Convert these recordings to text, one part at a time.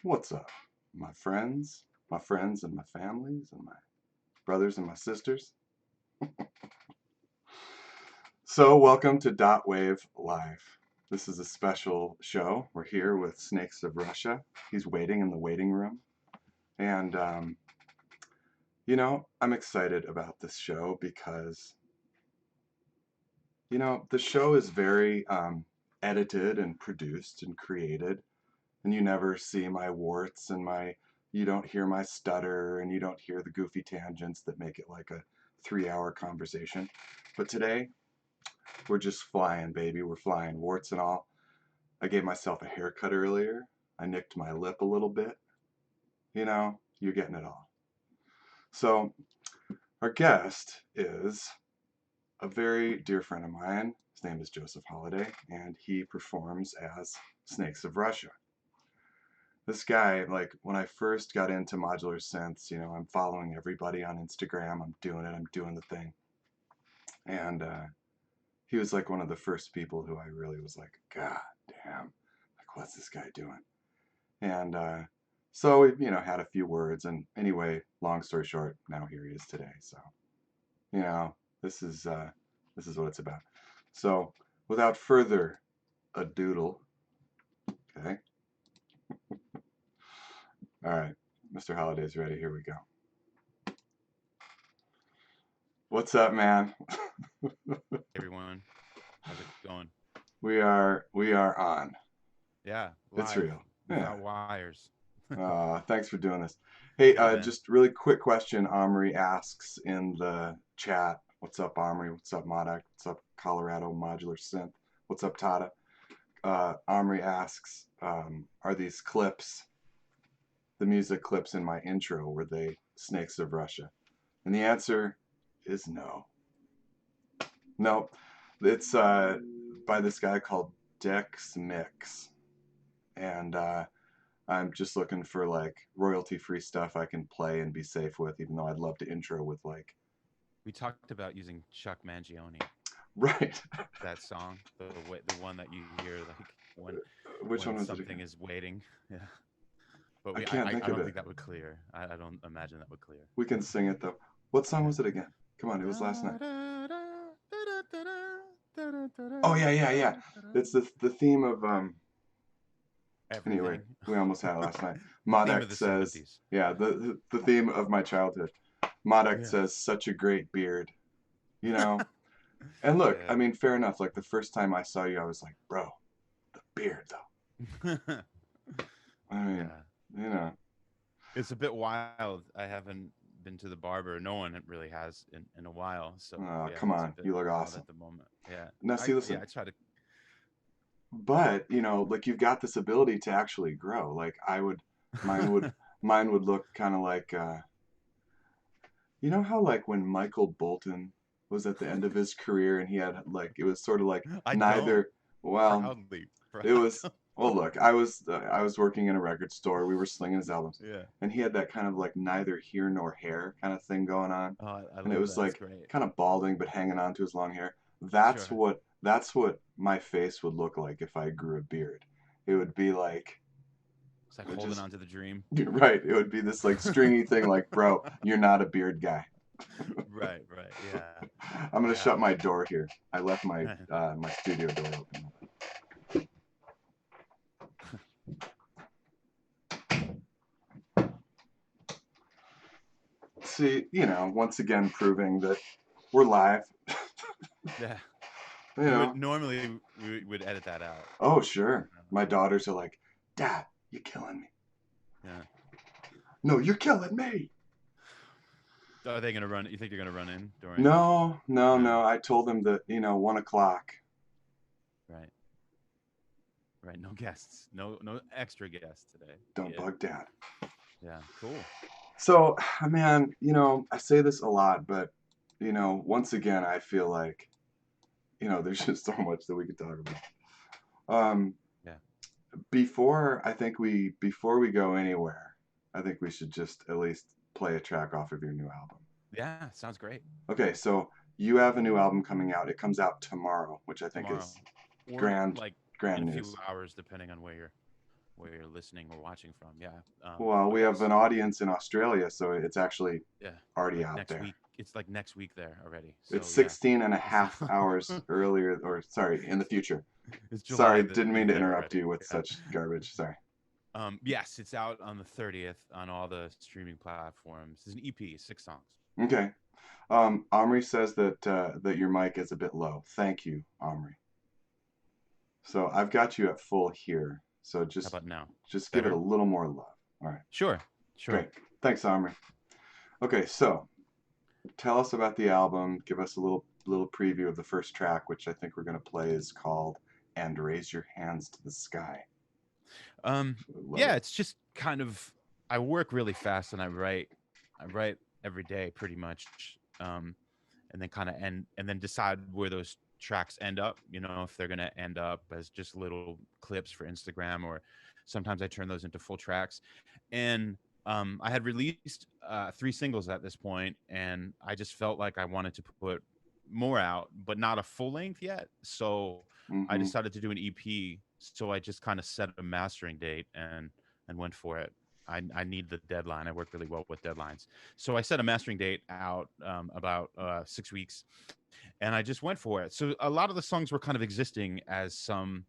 What's up, my friends and my families and my brothers and my sisters? So, welcome to Dotwave Live. This is a special show. We're here with Snakes of Russia. He's waiting in the waiting room. And, I'm excited about this show because, the show is very edited and produced and created. And you never see my warts and you don't hear my stutter and you don't hear the goofy tangents that make it like a 3-hour conversation. But today, we're just flying, baby. We're flying, warts and all. I gave myself a haircut earlier. I nicked my lip a little bit. You're getting it all. So, our guest is a very dear friend of mine. His name is Joseph Holiday, and he performs as Snakes of Russia. This guy, like when I first got into modular synths, I'm following everybody on Instagram. I'm doing the thing. And he was like one of the first people who I really was like, God damn, like what's this guy doing? And so we, had a few words. And anyway, long story short, now here he is today. So, this is what it's about. So, without further ado, okay. All right, Mr. Holiday's ready. Here we go. What's up, man? Everyone, how's it going? We are on. Yeah, It's live real. without wires. Thanks for doing this. Hey, Yeah, man. just really quick question. Omri asks in the chat. What's up, Omri? What's up, Modak? What's up, Colorado Modular Synth? What's up, Tata? Omri asks, are these clips, the music clips in my intro, were they Snakes of Russia? And the answer is no. No, it's by this guy called Dex Mix. And I'm just looking for like royalty-free stuff I can play and be safe with, even though I'd love to intro with like. We talked about using Chuck Mangione. Right. That song, the one that you hear like Which one when was it something again? is waiting. Yeah. But I we can't I think of don't it. think that would clear. I don't imagine that would clear. We can sing it though. What song Yeah. was it again? Come on, it was last night. Da, da, da, da, da, da, da, da, Oh da, yeah, yeah, da, yeah. da, da. It's the theme of Anyway, Everything. we almost had it last night. The theme of Modek the says, 70s. yeah, the theme of my childhood. Modek Yeah. says, such a great beard, you know. And look, I Yeah. mean, fair enough. Like the first time I saw you, I was like, bro, the beard though. I mean, Yeah. you know. It's a bit wild. I haven't been to the barber. No one really has in a while. So Oh, yeah, come it's a on, bit you look wild awesome. at the moment. Yeah. Now, see, Yeah, listen, I try to. but like you've got this ability to actually grow. Like mine would, mine would look kind of like, how like when Michael Bolton was at the end of his career and he had like it was sort of like I don't. neither. Well, Proudly. it was. Don't. Well, look, I was working in a record store. We were slinging his albums, Yeah. and he had that kind of like neither here nor here kind of thing going on, Oh, I and it love was that. It's like great. kind of balding but hanging on to his long hair. That's Sure. what that's what my face would look like if I grew a beard. It would be like It's like holding just on to the dream. right. It would be this like stringy thing, like, bro, you're not a beard guy. Right. Right. Yeah. I'm gonna Yeah. shut my door here. I left my studio door open. See, once again proving that we're live. Yeah. You You would know. normally we would edit that out. Oh, sure. My daughters are like, Dad, you're killing me. Yeah. No, you're killing me. Are they gonna run? You think they're gonna run in during? No, no, No. no. I told them that, 1 o'clock. Right. Right. No guests. No extra guests today. Don't Yeah. bug Dad. Yeah. Cool. So, man, I say this a lot, but, once again, I feel like, there's just so much that we could talk about. Um, Yeah. before we go anywhere, I think we should just at least play a track off of your new album. Yeah. Sounds great. Okay, so you have a new album coming out. It comes out tomorrow, which I think Tomorrow, is or grand, like in grand a few news. hours, depending on where you're listening or watching from. Yeah. Well, we Okay. have an audience in Australia, so it's actually Yeah. already Like out next there. week. It's like next week there already. It's So yeah. 16 and a It's half hours earlier, or sorry, in the future. it's Sorry, July the didn't mean to there interrupt already. you with Yeah. such garbage. Sorry. Yes, it's out on the 30th on all the streaming platforms. It's an EP, 6 songs. Okay. Omri says that your mic is a bit low. Thank you, Omri. So I've got you at full here. So How about now? just give it a Better? little more love. All right. Sure. Sure. Great. Thanks, Omri. Okay, so tell us about the album. Give us a little preview of the first track, which I think we're going to play is called "And Raise Your Hands to the Sky." Love Yeah, it. it's just kind of I work really fast and I write every day pretty much. And then kind of and then decide where those tracks end up, if they're going to end up as just little clips for Instagram, or sometimes I turn those into full tracks. And I had released 3 singles at this point, and I just felt like I wanted to put more out, but not a full length yet. So I Mm-hmm. decided to do an EP. So I just kind of set a mastering date and went for it. I need the deadline. I work really well with deadlines. So I set a mastering date out about 6 weeks, and I just went for it. So a lot of the songs were kind of existing as some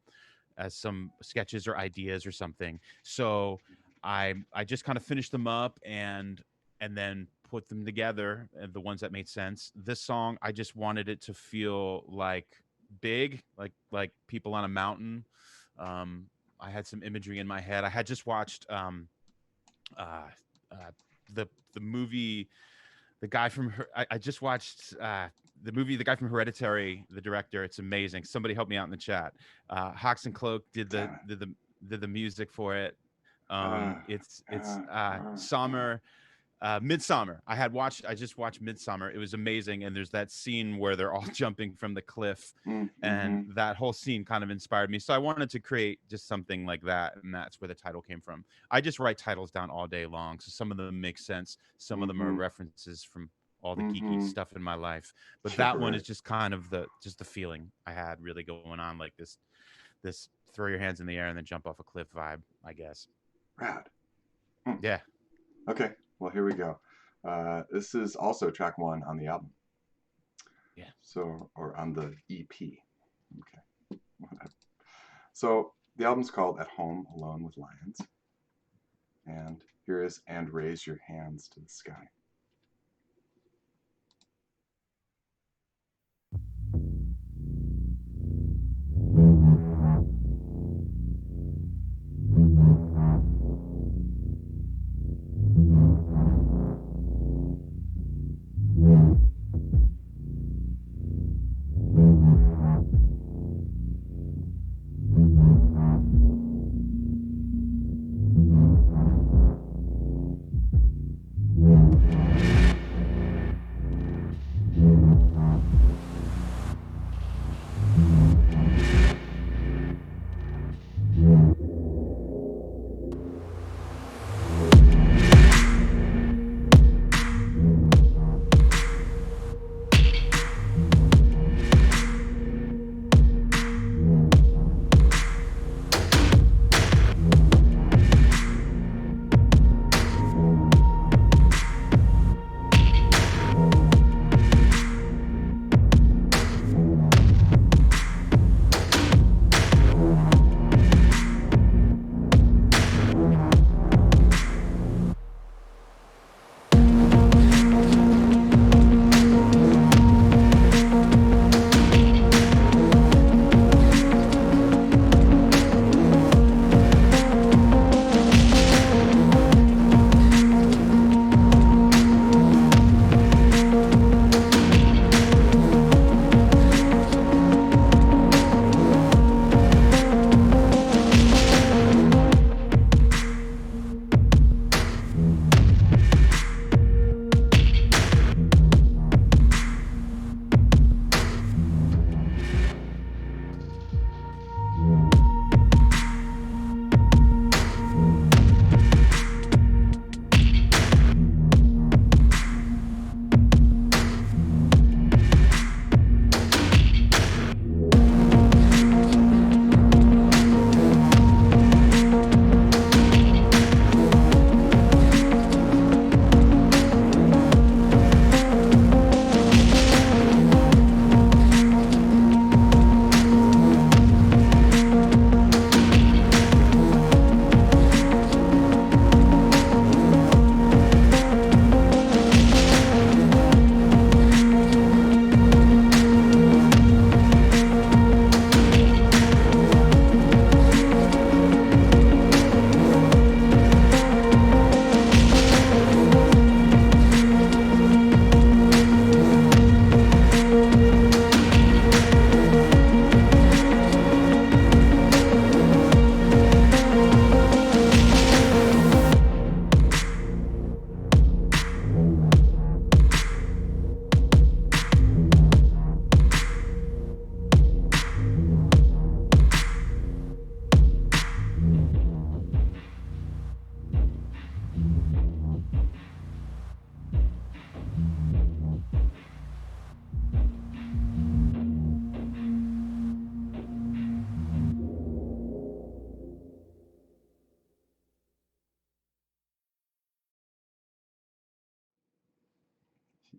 sketches or ideas or something. So I just kind of finished them up and then put them together, the ones that made sense. This song, I just wanted it to feel like big, like people on a mountain. I had some imagery in my head. I had just watched uh, uh, the movie. The guy from I just watched the movie. The guy from Hereditary, the director. It's amazing. Somebody help me out in the chat. Hawks and Cloak Damn it. did the music for it. Uh, It's uh. Summer. Midsummer. I just watched Midsummer. It was amazing. And there's that scene where they're all jumping from the cliff, and Mm-hmm. that whole scene kind of inspired me. So I wanted to create just something like that, and that's where the title came from. I just write titles down all day long, so some of them make sense. Some of them are Mm-hmm. references from all the geeky Mm-hmm. stuff in my life. But Yeah, that one right. is just kind of the feeling I had really going on, like this throw your hands in the air and then jump off a cliff vibe, I guess. Rad. Mm. Yeah. Okay, well, here we go. This is also track 1 on the album. Yeah. So, or on the EP. Okay. So, the album's called At Home Alone with Lions. And here is And Raise Your Hands to the Sky.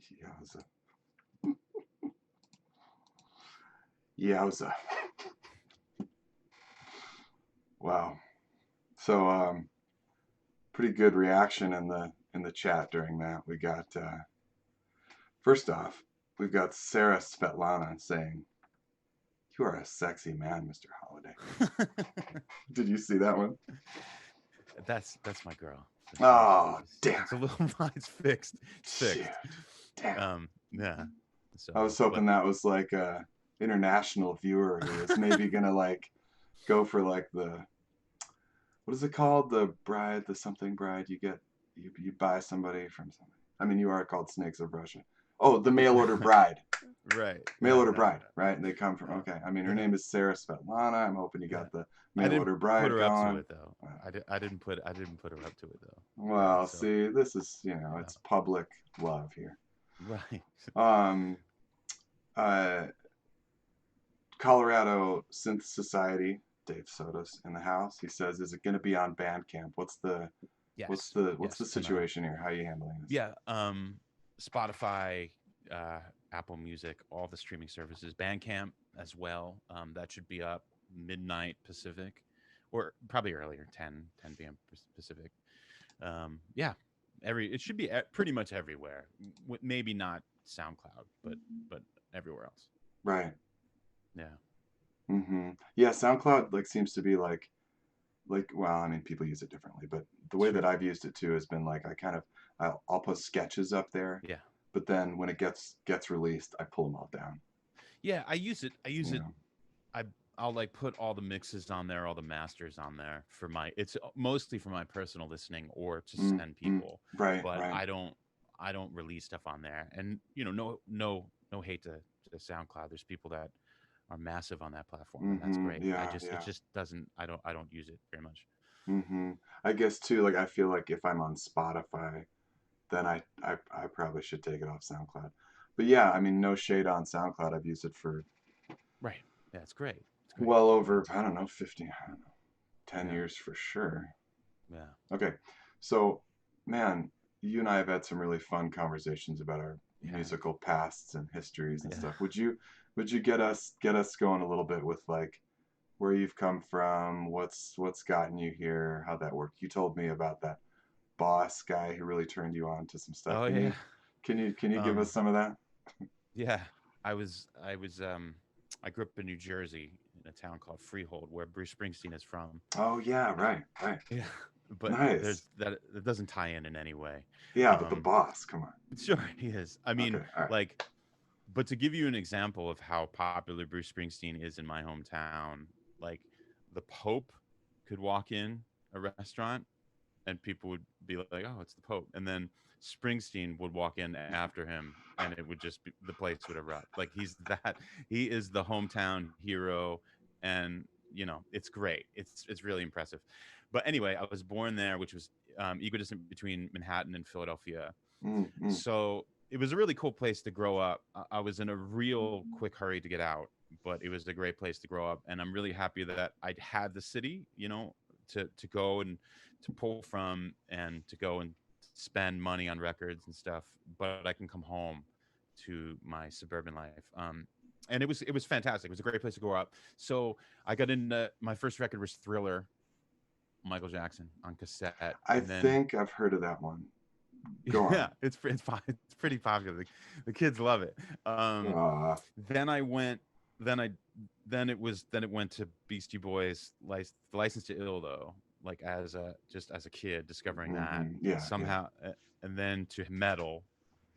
Yowza. Yowza. Wow. So pretty good reaction in the chat during that. We got first off, we've got Sarah Svetlana saying, "You are a sexy man, Mr. Holiday." Did you see that one? That's my girl. Oh, damn It's a it. little it's fixed. It's Shoot. fixed. Damn. Yeah. I was So, hoping but that was like a international viewer who was maybe gonna like go for like the what is it called? The bride, the something bride. You buy somebody from something. I mean, you are called Snakes of Russia. Oh, the mail order bride. right. Mail No, order no, bride, right? And they come from no. okay. I mean, her Yeah. name is Sarah Svetlana. I'm hoping you Yeah. got the I mail didn't order put bride her up to going. it though. I didn't put her up to it though. Well, So, see, this is yeah. it's public love here. Right. Um, uh, Colorado Synth Society, Dave Sotos in the house. He says, "Is it going to be on Bandcamp? Yes. What's the Yes. It's gonna. situation here? How are you handling this?" Yeah. Spotify, uh, Apple Music, all the streaming services, Bandcamp as well. That should be up midnight Pacific, or probably earlier, 10 p.m. Pacific. Yeah, it should be pretty much everywhere. Maybe not SoundCloud, but everywhere else. Right. Yeah. Yeah, SoundCloud like seems to be like well, I mean, people use it differently, but the way that Sure. I've used it too has been like I kind of I'll post sketches up there, Yeah. but then when it gets released, I pull them all down. Yeah. I use it. I use You it. know. I I'll like put all the mixes on there, all the masters on there for my. It's mostly for my personal listening or to send Mm. people, Right. but Right. I don't release stuff on there. And no hate to SoundCloud. There's people that are massive on that platform, and that's great. Yeah. It Yeah. just doesn't. I don't use it very much. hmm I guess too, like I feel like if I'm on Spotify, then I probably should take it off SoundCloud. But yeah, I mean, no shade on SoundCloud. I've used it for Right. Yeah, it's great. It's great. well Yeah. over, I don't know, 15, I don't know, 10 Yeah. years for sure. Yeah. Okay. So, man, you and I have had some really fun conversations about our Yeah. musical pasts and histories and Yeah. stuff. Would you get us going a little bit with like where you've come from, what's gotten you here, how that worked? You told me about that boss guy who really turned you on to some stuff. Oh yeah. Can you give us Um. some of that? Yeah. I was. I grew up in New Jersey in a town called Freehold, where Bruce Springsteen is from. Oh yeah, Uh, right, right. yeah. But Nice. there's that. It doesn't tie in any way. Yeah, but the Um. boss, come on. Sure, he is. I mean, Okay, all right. like, but to give you an example of how popular Bruce Springsteen is in my hometown, like the Pope could walk in a restaurant and people would be like, "Oh, it's the Pope," and then Springsteen would walk in after him, and it would just be the place would erupt. Like he is the hometown hero, and it's great. It's really impressive. But anyway, I was born there, which was equidistant between Manhattan and Philadelphia, Mm, mm, so it was a really cool place to grow up. I was in a real quick hurry to get out, but it was a great place to grow up, and I'm really happy that I had the city, to go and to pull from and to go and spend money on records and stuff. But I can come home to my suburban life. And it was fantastic. It was a great place to grow up. So I got into my first record was Thriller, Michael Jackson on cassette, I and then think I've heard of that one. Go yeah, on. it's pretty popular. The kids love it. Uh, Then I went. Then I. Then it was. Then it went to Beastie Boys. License to Ill though. Like just as a kid discovering that yeah, yeah. somehow, and then to metal,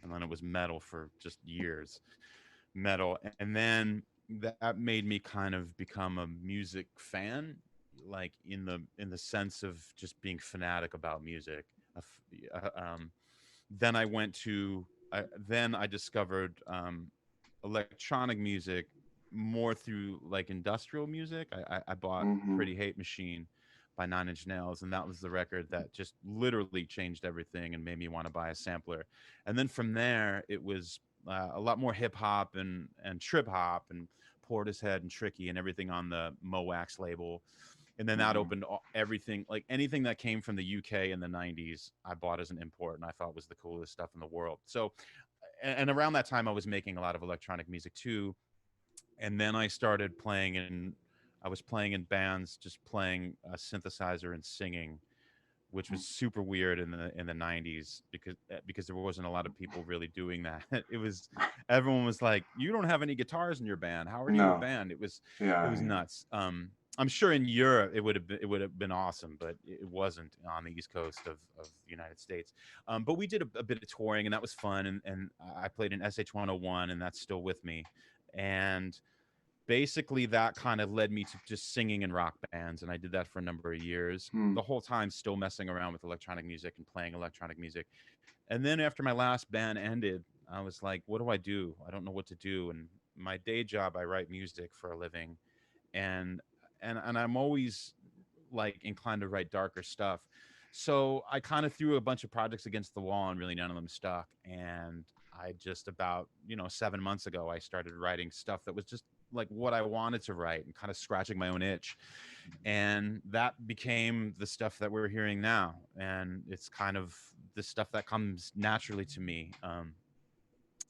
and then it was metal for just years. Metal, and then that made me kind of become a music fan, like in the sense of just being fanatic about music. Uh, then I went to then I discovered electronic music more through like industrial music. I bought Mm-hmm. Pretty Hate Machine by Nine Inch Nails, and that was the record that just literally changed everything and made me want to buy a sampler. And then from there, it was a lot more hip hop and trip hop and Portishead and Tricky and everything on the Moax label, and then that Mm-hmm. opened everything, like anything that came from the UK in the 90s I bought as an import and I thought was the coolest stuff in the world. So and around that time I was making a lot of electronic music too. And then I started playing in I was playing in bands, just playing a synthesizer and singing, which was super weird in the 90s because there wasn't a lot of people really doing that. It was everyone was like, "You don't have any guitars in your band. How are you a No. band?" It Yeah, was yeah. nuts. I'm sure in Europe it would have been awesome, but it wasn't on the East Coast of the United States. But we did a bit of touring, and that was fun. And I played in SH 101, and that's still with me. And basically that kind of led me to just singing in rock bands, and I did that for a number of years, Hmm. the whole time still messing around with electronic music and playing electronic music. And then after my last band ended, I was like, what do I do? I don't know what to do. And my day job, I write music for a living, and and I'm always like inclined to write darker stuff. So I kind of threw a bunch of projects against the wall, and really none of them stuck. And I just about 7 months ago I started writing stuff that was just like what I wanted to write and kind of scratching my own itch. And that became the stuff that we're hearing now. And it's kind of the stuff that comes naturally to me.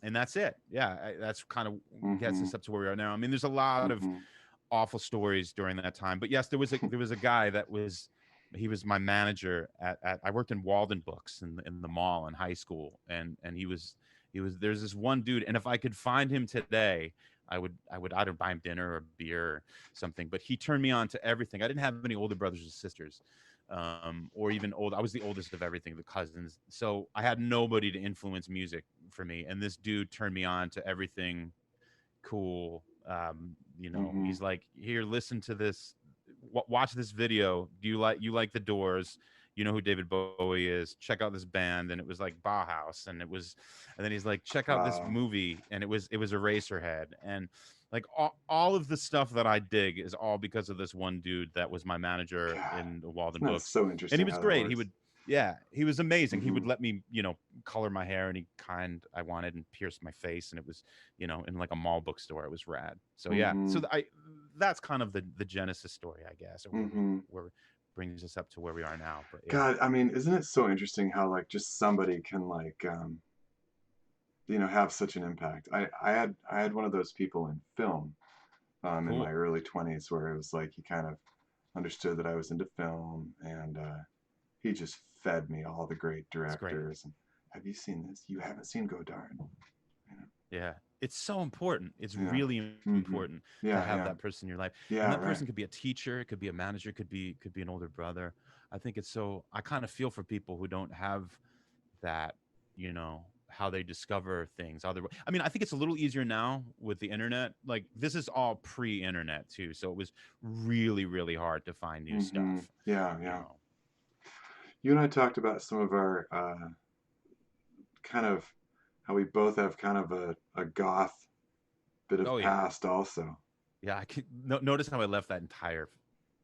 And that's it. Yeah, that's kind of gets Mm-hmm. us up to where we are now. I mean, there's a lot of Mm-hmm. awful stories during that time. But yes, there was a guy that was he was my manager at I worked in Walden Books in the mall in high school, and he was there's this one dude, and if I could find him today, I would either buy him dinner or beer or something. But he turned me on to everything. I didn't have any older brothers or sisters. Or even old. I was the oldest of everything, the cousins. So I had nobody to influence music for me. And this dude turned me on to everything cool. Mm-hmm. He's like, here, listen to this, watch this video. Do you like the Doors? You know who David Bowie is. Check out this band, and it was like Bauhaus, and then he's like, check out this Wow. movie, and it was Eraserhead, and like all of the stuff that I dig is all because of this one dude that was my manager God. in the Walden Isn't that Books, so and he interesting was how that great. works? He was amazing. He Mm-hmm. would let me, color my hair any kind I wanted and pierce my face, and it was in like a mall bookstore. It was rad. So yeah, Mm-hmm. that's kind of the genesis story, I guess, or Mm-hmm. where brings us up to where we are now. But yeah, God, I mean, isn't it so interesting how like just somebody can like have such an impact. I had one of those people in film in my cool. early 20s where it was like he kind of understood that I was into film, and he just fed me all the great It's great. directors. And have you seen this? You haven't seen Godard. Yeah. It's so important. It's Yeah. really Mm-hmm. important to Yeah, have yeah. that person in your life. And Yeah, that right. person could be a teacher, it could be a manager, could be an older brother. I think it's so I kind of feel for people who don't have that, how they discover things other. I mean, I think it's a little easier now with the internet. Like this is all pre-internet too, so it was really really hard to find new Mm-hmm. stuff, Yeah, you yeah. know. You and I talked about some of our kind of how we both have kind of a goth bit of Oh yeah. past also. Yeah, I could notice how I left that entire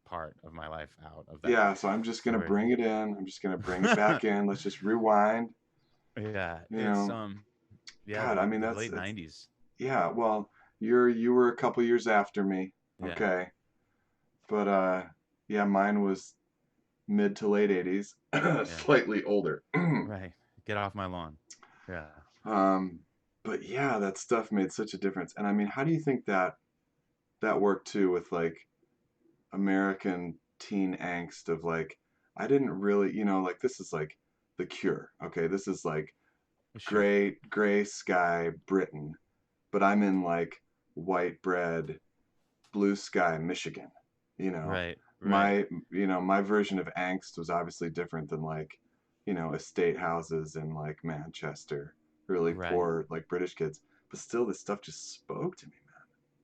part of my life out of that Yeah, so I'm just gonna story. bring it in. I'm just gonna bring it back in. Let's just rewind. Yeah, You it's know, yeah, God, I mean the that's late it's 90s. yeah. Well, you were a couple years after me, Yeah, okay, but yeah, mine was mid to late 80s, yeah. slightly older. Right. Get off my lawn. Yeah. um, but yeah, that stuff made such a difference. And I mean, how do you think that worked too with like American teen angst of like I didn't really, like this is like The Cure. Okay, this is like Sure. gray sky Britain, but I'm in like white bread, blue sky Michigan. You know, Right, right, my version of angst was obviously different than like, estate houses in like Manchester, really right. poor like British kids. But still, this stuff just spoke to me,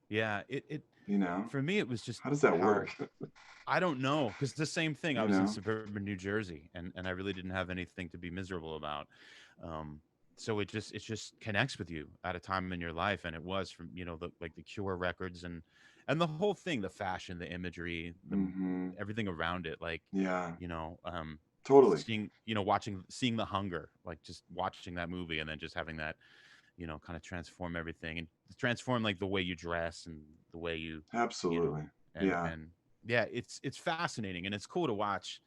Yeah, it man. for me it was just How does that how work? I don't know, because the same thing. I you was in know? suburban New Jersey, and I really didn't have anything to be miserable about. Um, so it just connects with you at a time in your life, and it was from the like the Cure records and the whole thing, the fashion, the imagery, the Mm-hmm. everything around it, like Yeah, you know, um, totally. seeing seeing the Hunger, like just watching that movie, and then just having that kind of transform everything and transform like the way you dress and the way you Absolutely. and Yeah. yeah, it's fascinating and it's cool to watch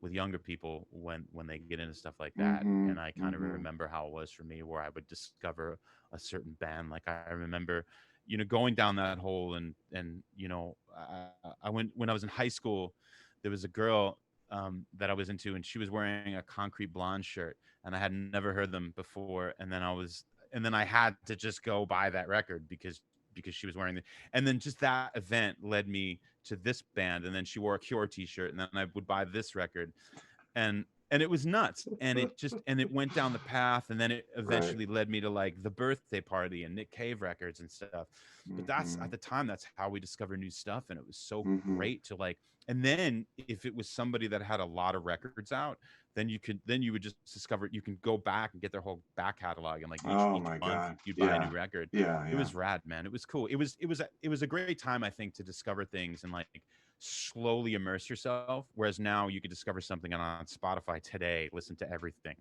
with younger people when they get into stuff like that. Mm-hmm. And I kind of Mm-hmm. remember how it was for me, where I would discover a certain band. Like I remember, going down that hole, and I went when I was in high school. There was a girl that I was into, and she was wearing a Concrete Blonde shirt, and I had never heard them before. And then I had to just go buy that record because she was wearing it. And then just that event led me to this band. And then she wore a Cure T-shirt, and then I would buy this record, and it was nuts. And it went down the path, and then it Right. eventually led me to like the Birthday Party and Nick Cave records and stuff. But that's Mm-hmm. at the time, that's how we discovered new stuff, and it was so Mm-hmm. great to like. And then if it was somebody that had a lot of records out, then you would just discover, you can go back and get their whole back catalog, and like Oh each my month God. you'd buy a Yeah. new record. Yeah. It Yeah. was rad, man. It was cool. It was a great time, I think, to discover things and like slowly immerse yourself. Whereas now you could discover something on Spotify today, listen to everything.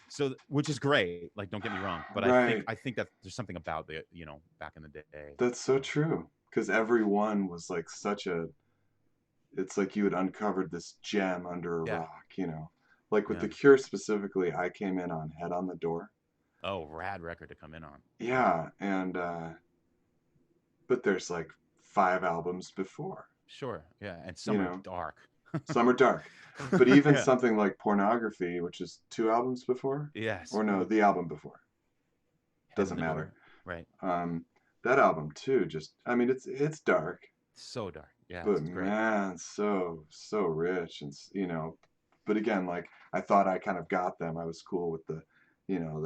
So, which is great. Like, don't get me wrong, but Right. I think that there's something about the, back in the day. That's so true. Because every one was like such a, it's like you had uncovered this gem under a Yeah, rock, you know? Like with yeah. The Cure specifically, I came in on Head on the Door. Oh, rad record to come in on. Yeah, Yeah. And, but there's like 5 albums before, sure. Yeah, and you some are know? dark. Some are dark. But even Yeah. something like Pornography, which is 2 albums before, Yes. or no, the album before, Head in doesn't the matter. door. Right. Um, that album too, just I mean, it's dark, So dark. Yeah, but it's great. man, so rich, and but again, like I thought I kind of got them. I was cool with the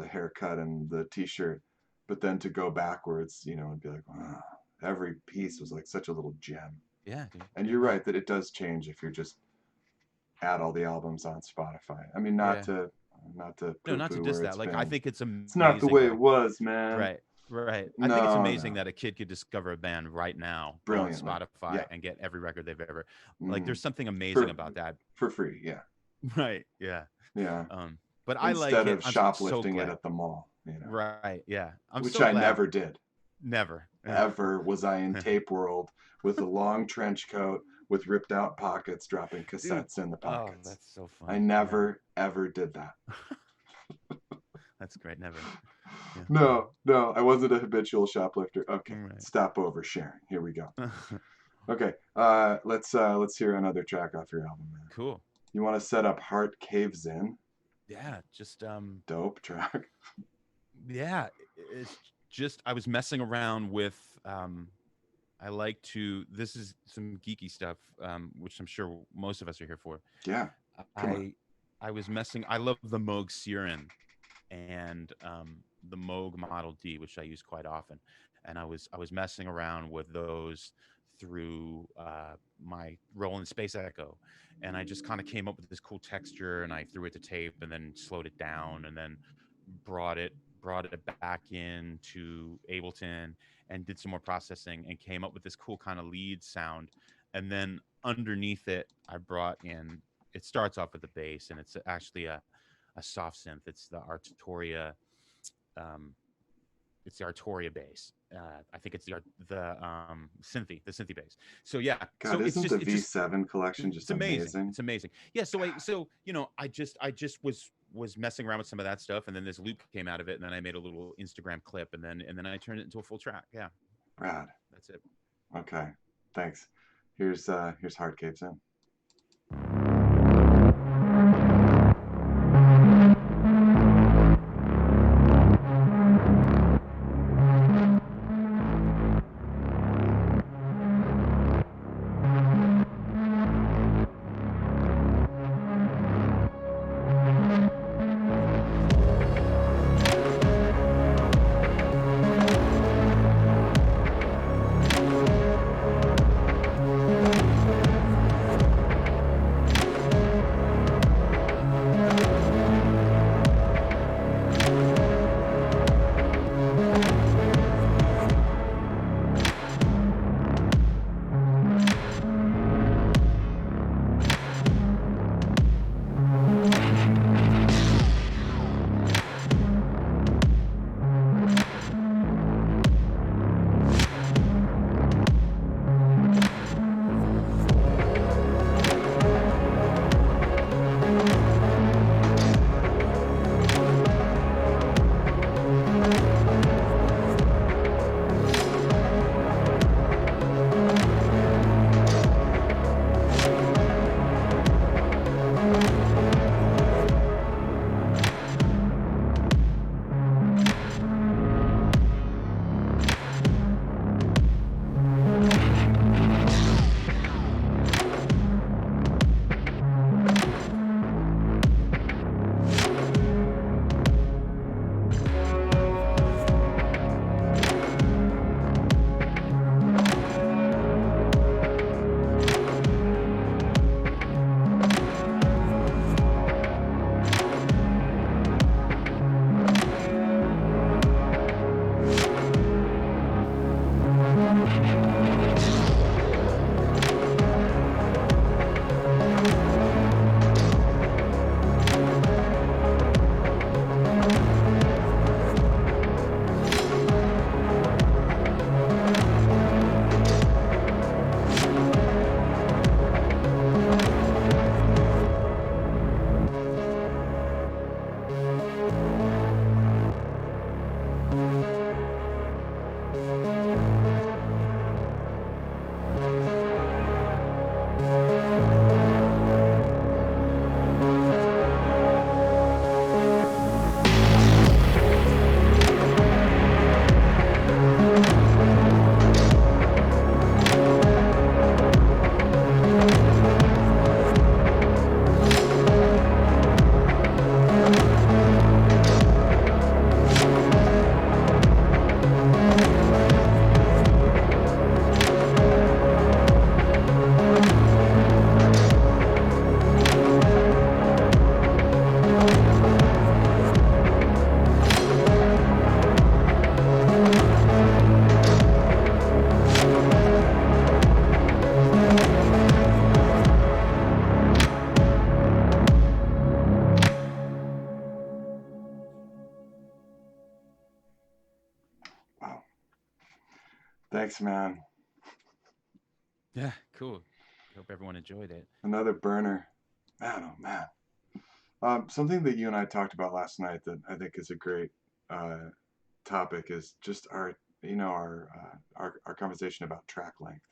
haircut and the T-shirt, but then to go backwards, and be like, wow, every piece was like such a little gem. Yeah, dude. And you're Yeah. right that it does change if you're just add all the albums on Spotify. I mean, Yeah. not to No, not to poo-poo diss where that. it's Like, I been. think it's It's not the amazing way that it was, man. right, right. I think it's No, amazing no. that a kid could discover a band right now, go on Brilliantly. Spotify Yeah. and get every record they've ever. Like, Mm. there's something amazing For about that. for free, yeah. Right. Yeah. Yeah. But I like Instead it. of I'm so shoplifting it glad. at the mall, Right. Yeah. I'm which so I glad. never did. Never. Ever was I in Tape World with a long trench coat with ripped out pockets, dropping Dude. cassettes in the Oh, pockets. that's so I funny. never ever did that. That's great. Never. Yeah. No, I wasn't a habitual shoplifter. Okay, Right. stop oversharing. Here we go. Okay, let's hear another track off your album, man. Cool. You want to set up Heart Caves In? Yeah. Just Dope track. yeah, it's just I was messing around with I like to this is some geeky stuff, which I'm sure most of us are here for. Yeah, come on. I was messing I love the Moog Siren and the Moog Model D, which I use quite often. And I was messing around with those through my Roland Space Echo, and I just kind of came up with this cool texture, and I threw it to tape, and then slowed it down, and then brought it back into Ableton and did some more processing and came up with this cool kind of lead sound. And then underneath it, I brought in. It starts off with the bass, and it's actually a soft synth. It's the Arturia. It's the Arturia bass. I think it's the synthy bass. So yeah, God, so isn't the it's just V7 collection just it's amazing. amazing? It's amazing. Yeah. So I just was messing around with some of that stuff, and then this loop came out of it, and then I made a little Instagram clip, and then I turned it into a full track. Yeah. Rad. That's it. Okay, thanks. Here's Heart Caves In. Thanks, man. Yeah, cool. Hope everyone enjoyed it. Another burner. Man, oh man. Something that you and I talked about last night that I think is a great uh, topic is just our conversation about track length.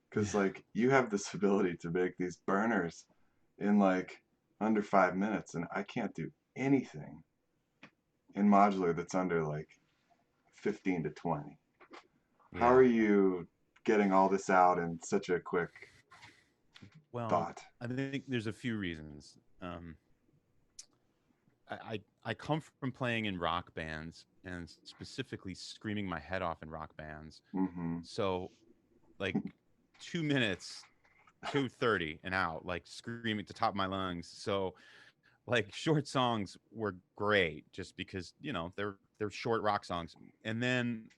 Because Yeah. like you have this ability to make these burners in like under 5 minutes, and I can't do anything in modular that's under like 15 to 20. How are Yeah. you getting all this out in such a quick Well, thought? I think there's a few reasons. I come from playing in rock bands and specifically screaming my head off in rock bands. Mm-hmm. So like 2 minutes, 2:30 and out, like screaming at the top of my lungs. So like short songs were great just because they're short rock songs. And then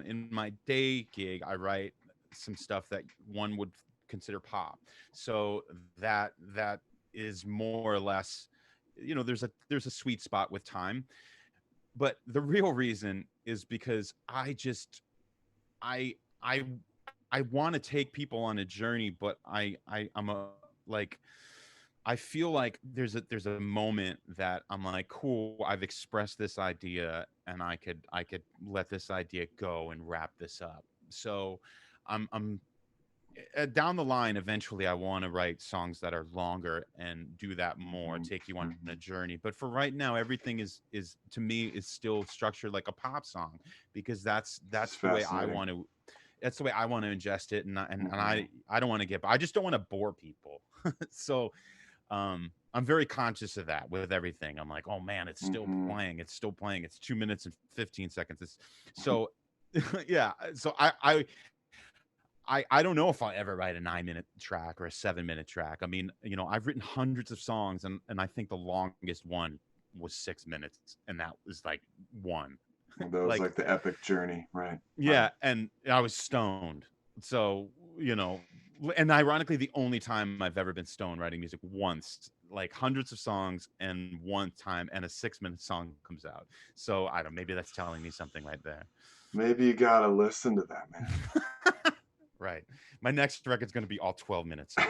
in my day gig, I write some stuff that one would consider pop. So that is more or less, there's a sweet spot with time. But the real reason is because I I I want to take people on a journey, but I'm a like I feel like there's a moment that I'm like, cool, I've expressed this idea and I could let this idea go and wrap this up. So I'm down the line eventually I want to write songs that are longer and do that more, Mm-hmm. take you on a Mm-hmm. journey. But for right now everything is to me is still structured like a pop song because This is that's the way I fascinating. want to that's the way I want to ingest it, and Mm-hmm. I don't want to I just don't want to bore people. So I'm very conscious of that with everything. I'm like, oh man, it's still Mm-hmm. playing, it's still playing, it's 2 minutes and 15 seconds. It's so yeah. So I don't know if I'll ever write a 9 minute track or a 7 minute track. I mean, I've written hundreds of songs, and I think the longest one was 6 minutes, and that was like one. That was Like like the epic journey, right? Right. yeah, and I was stoned. So, you know, and ironically, the only time I've ever been stoned writing music once, like hundreds of songs, and one time, and a 6 minute song comes out. So I don't. Maybe that's telling me something right there. Maybe you gotta listen to that, man. Right. My next record's going to be all 12 minute songs.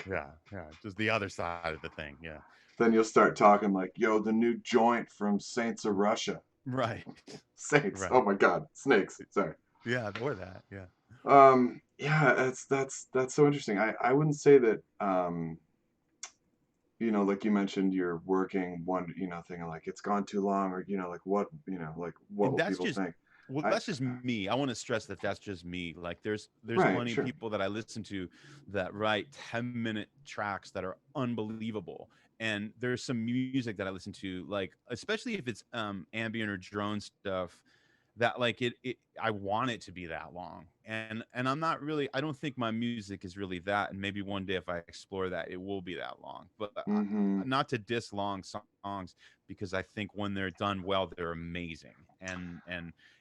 Yeah, yeah. Just the other side of the thing. Yeah. Then you'll start talking like, yo, the new joint from Saints of Russia. Right. Saints. Right. Oh my God. Snakes. Sorry. Yeah. Or that. Yeah. Yeah, that's so interesting. I wouldn't say that like you mentioned, you're working one, thinking like it's gone too long, or like what, like what And will that's people just think? well, I that's just me. I want to stress that that's just me. Like there's Right, plenty of sure. people that I listen to that write 10-minute tracks that are unbelievable. And there's some music that I listen to, like especially if it's ambient or drone stuff, that like it I want it to be that long. And I'm not really, I don't think my music is really that, and maybe one day if I explore that it will be that long. But Mm-hmm. not to diss long songs, because I think when they're done well, they're amazing. And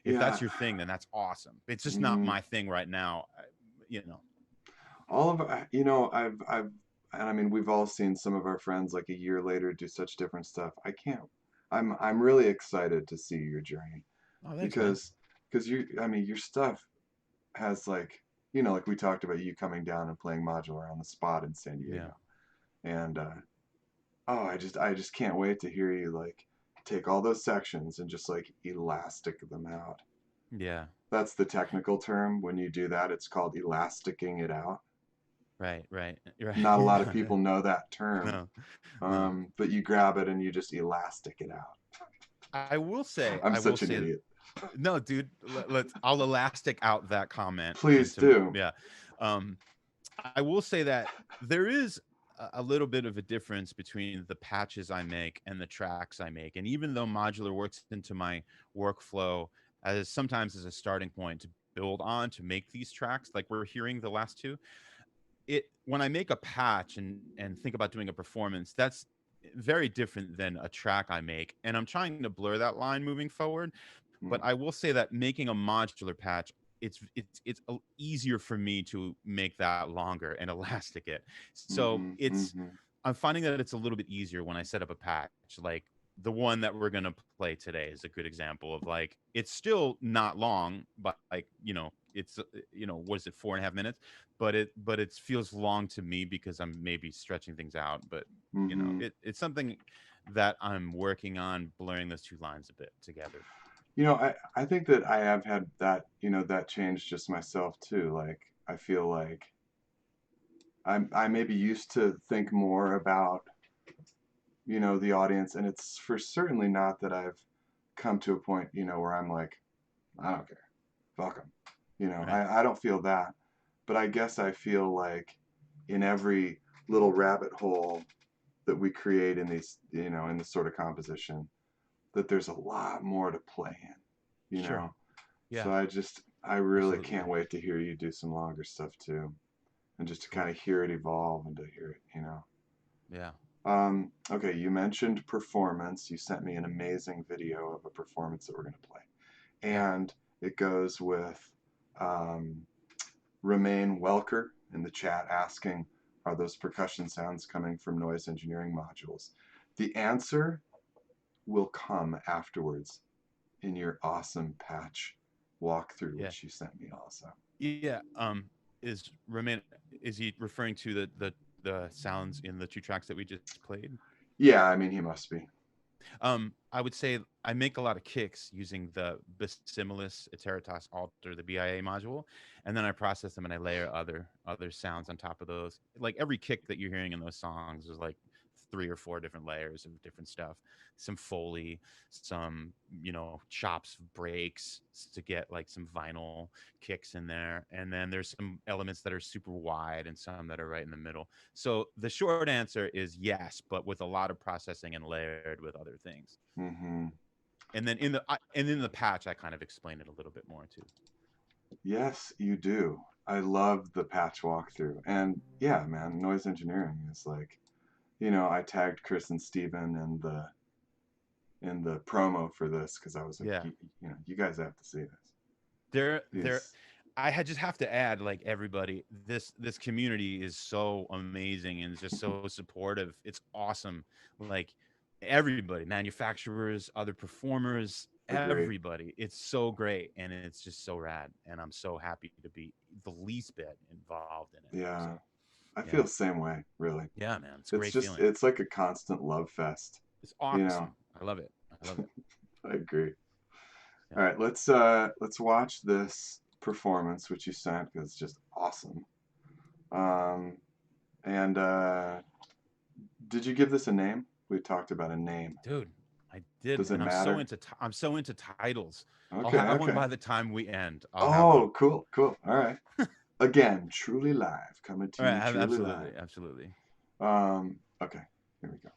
if Yeah. that's your thing, then that's awesome. It's just not Mm, my thing right now. You know. all of I've and I mean we've all seen some of our friends like a year later do such different stuff. I can't. I'm really excited to see your journey Oh, thanks, man. because you I mean your stuff has like like we talked about you coming down and playing modular on the spot in San Yeah. Diego, and oh I just can't wait to hear you like take all those sections and just like elastic them out. Yeah. That's the technical term. When you do that, it's called elasticking it out. Right. Right. Right. Not a lot of Yeah. people know that term, No. No. but you grab it and you just elastic it out. I will say. I'm I will such an say. idiot. No, dude. Let's. I'll elastic out that comment Please into do. yeah. Um, I will say that there is a little bit of a difference between the patches I make and the tracks I make. And even though modular works into my workflow as sometimes as a starting point to build on to make these tracks, like we're hearing the last two, it when I make a patch and think about doing a performance, that's very different than a track I make. And I'm trying to blur that line moving forward. But I will say that making a modular patch, easier for me to make that longer and elastic it. So Mm-hmm, it's mm-hmm. I'm finding that it's a little bit easier when I set up a patch. Like the one that we're gonna play today is a good example of like it's still not long, but like it's what is it 4.5 minutes, but it feels long to me because I'm maybe stretching things out, but Hmm. it's something that I'm working on blurring those two lines a bit together. I think that I have had that, that change just myself too. Like, I feel like I maybe used to think more about, the audience, and it's for certainly not that I've come to a point, where I'm like, I don't care, fuck them. Right. I don't feel that, but I guess I feel like in every little rabbit hole that we create in these, in this sort of composition, that there's a lot more to play in, Sure. So Yeah. I really can't Absolutely. wait to hear you do some longer stuff too, and just to kind Cool. of hear it evolve and to hear it. Yeah. Okay, you mentioned performance. You sent me an amazing video of a performance that we're going to play. Yeah. And it goes with um, Romain Welker in the chat asking, are those percussion sounds coming from noise engineering modules? The answer will come afterwards in your awesome patch walkthrough, Yeah. which you sent me also. Yeah. Is remain is he referring to the sounds in the two tracks that we just played? Yeah, I mean, he must be. I would say I make a lot of kicks using the Basimulis Iteritas Alter, the BIA module, and then I process them and I layer other sounds on top of those. Like every kick that you're hearing in those songs is like 3 or 4 different layers of different stuff. Some Foley, some chops, breaks to get like some vinyl kicks in there, and then there's some elements that are super wide and some that are right in the middle. So the short answer is yes, but with a lot of processing and layered with other things. Mm-hmm. And then in the patch, I kind of explain it a little bit more too. Yes, you do. I love the patch walkthrough. And yeah, man, noise engineering is like, I tagged Chris and Steven in the promo for this because I was like, Yeah, you guys have to see this. there. These, I had just have to add, like everybody, this community is so amazing and just so supportive. It's awesome. Like everybody, manufacturers, other performers, agree. everybody. It's so great and it's just so rad. And I'm so happy to be the least bit involved in it. So Yeah, I yeah, feel the same way, really. yeah, man, it's a It's great just, feeling. it's like a constant love fest, It's you know. awesome. I love it. I love it. I agree. Yeah. All right, let's watch this performance which you sent because it's just awesome. Um, and did you give this a name? We talked about a name. Dude, I didn't, Does it and matter? I'm so into titles. I'll Okay, have one okay. by the time we end. I'll have one. Oh, cool, cool. All right. Again, truly live, coming to All right, you truly live. absolutely, absolutely. Okay, here we go.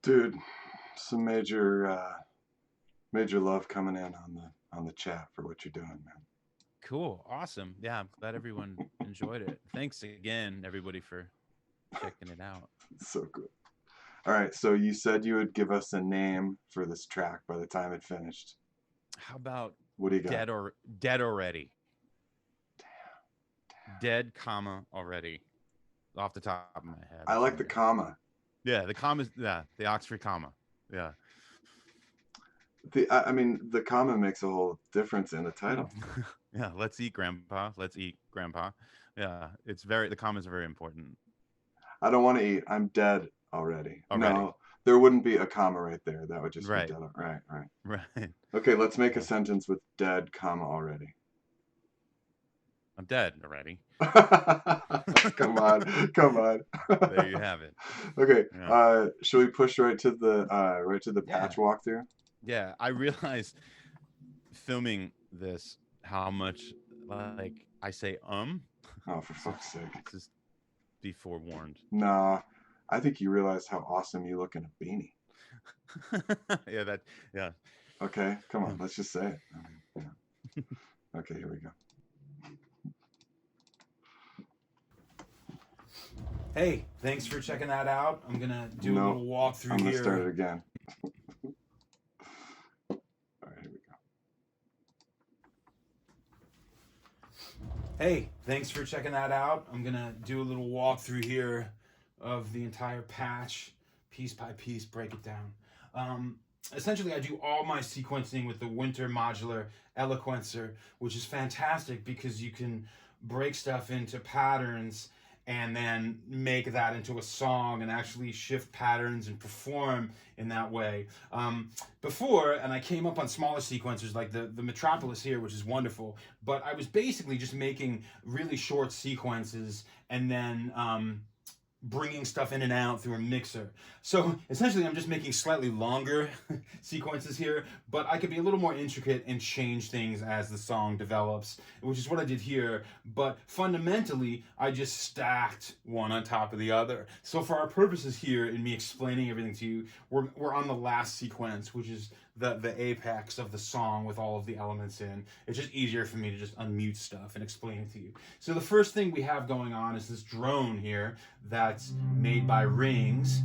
Dude, some major love coming in on the chat for what you're doing, man. Cool. Awesome. Yeah, I'm glad everyone enjoyed it. Thanks again, everybody, for checking it out. So good. All right, so you said you would give us a name for this track by the time it finished. How about What do you got? Dead Already? Dead, comma, already. Off the top of my head. I like the comma. Yeah, the comma is the Oxford comma. Yeah. I mean, the comma makes a whole difference in the title. Yeah, let's eat, Grandpa. Let's eat, Grandpa. Yeah, the commas are very important. I don't want to eat. I'm dead already. Already. No, there wouldn't be a comma right there. That would just Right. be dead. Right. Right. Okay, let's make a sentence with dead, comma, already. I'm dead already. Come on. There you have it. Okay. Yeah. Should we push right to the patch walkthrough? Yeah, I realized filming this how much like I say Oh, for fuck's sake. Just be forewarned. Nah, I think you realize how awesome you look in a beanie. Yeah. Okay, come on, let's just say it. Yeah. Okay, here we go. Hey, thanks for checking that out. I'm gonna do a little walkthrough here. I'm gonna start it again. All right, here we go. Hey, thanks for checking that out. I'm gonna do a little walkthrough here of the entire patch, piece by piece, break it down. Essentially, I do all my sequencing with the Winter Modular Eloquencer, which is fantastic because you can break stuff into patterns and then make that into a song and actually shift patterns and perform in that way. Before, and I came up on smaller sequencers like the Metropolis here, which is wonderful, but I was basically just making really short sequences and then bringing stuff in and out through a mixer. So essentially I'm just making slightly longer sequences here, but I could be a little more intricate and change things as the song develops, which is what I did here. But fundamentally, I just stacked one on top of the other. So for our purposes here, in me explaining everything to you, we're on the last sequence, which is the apex of the song with all of the elements in. It's just easier for me to just unmute stuff and explain it to you. So the first thing we have going on is this drone here that's made by Rings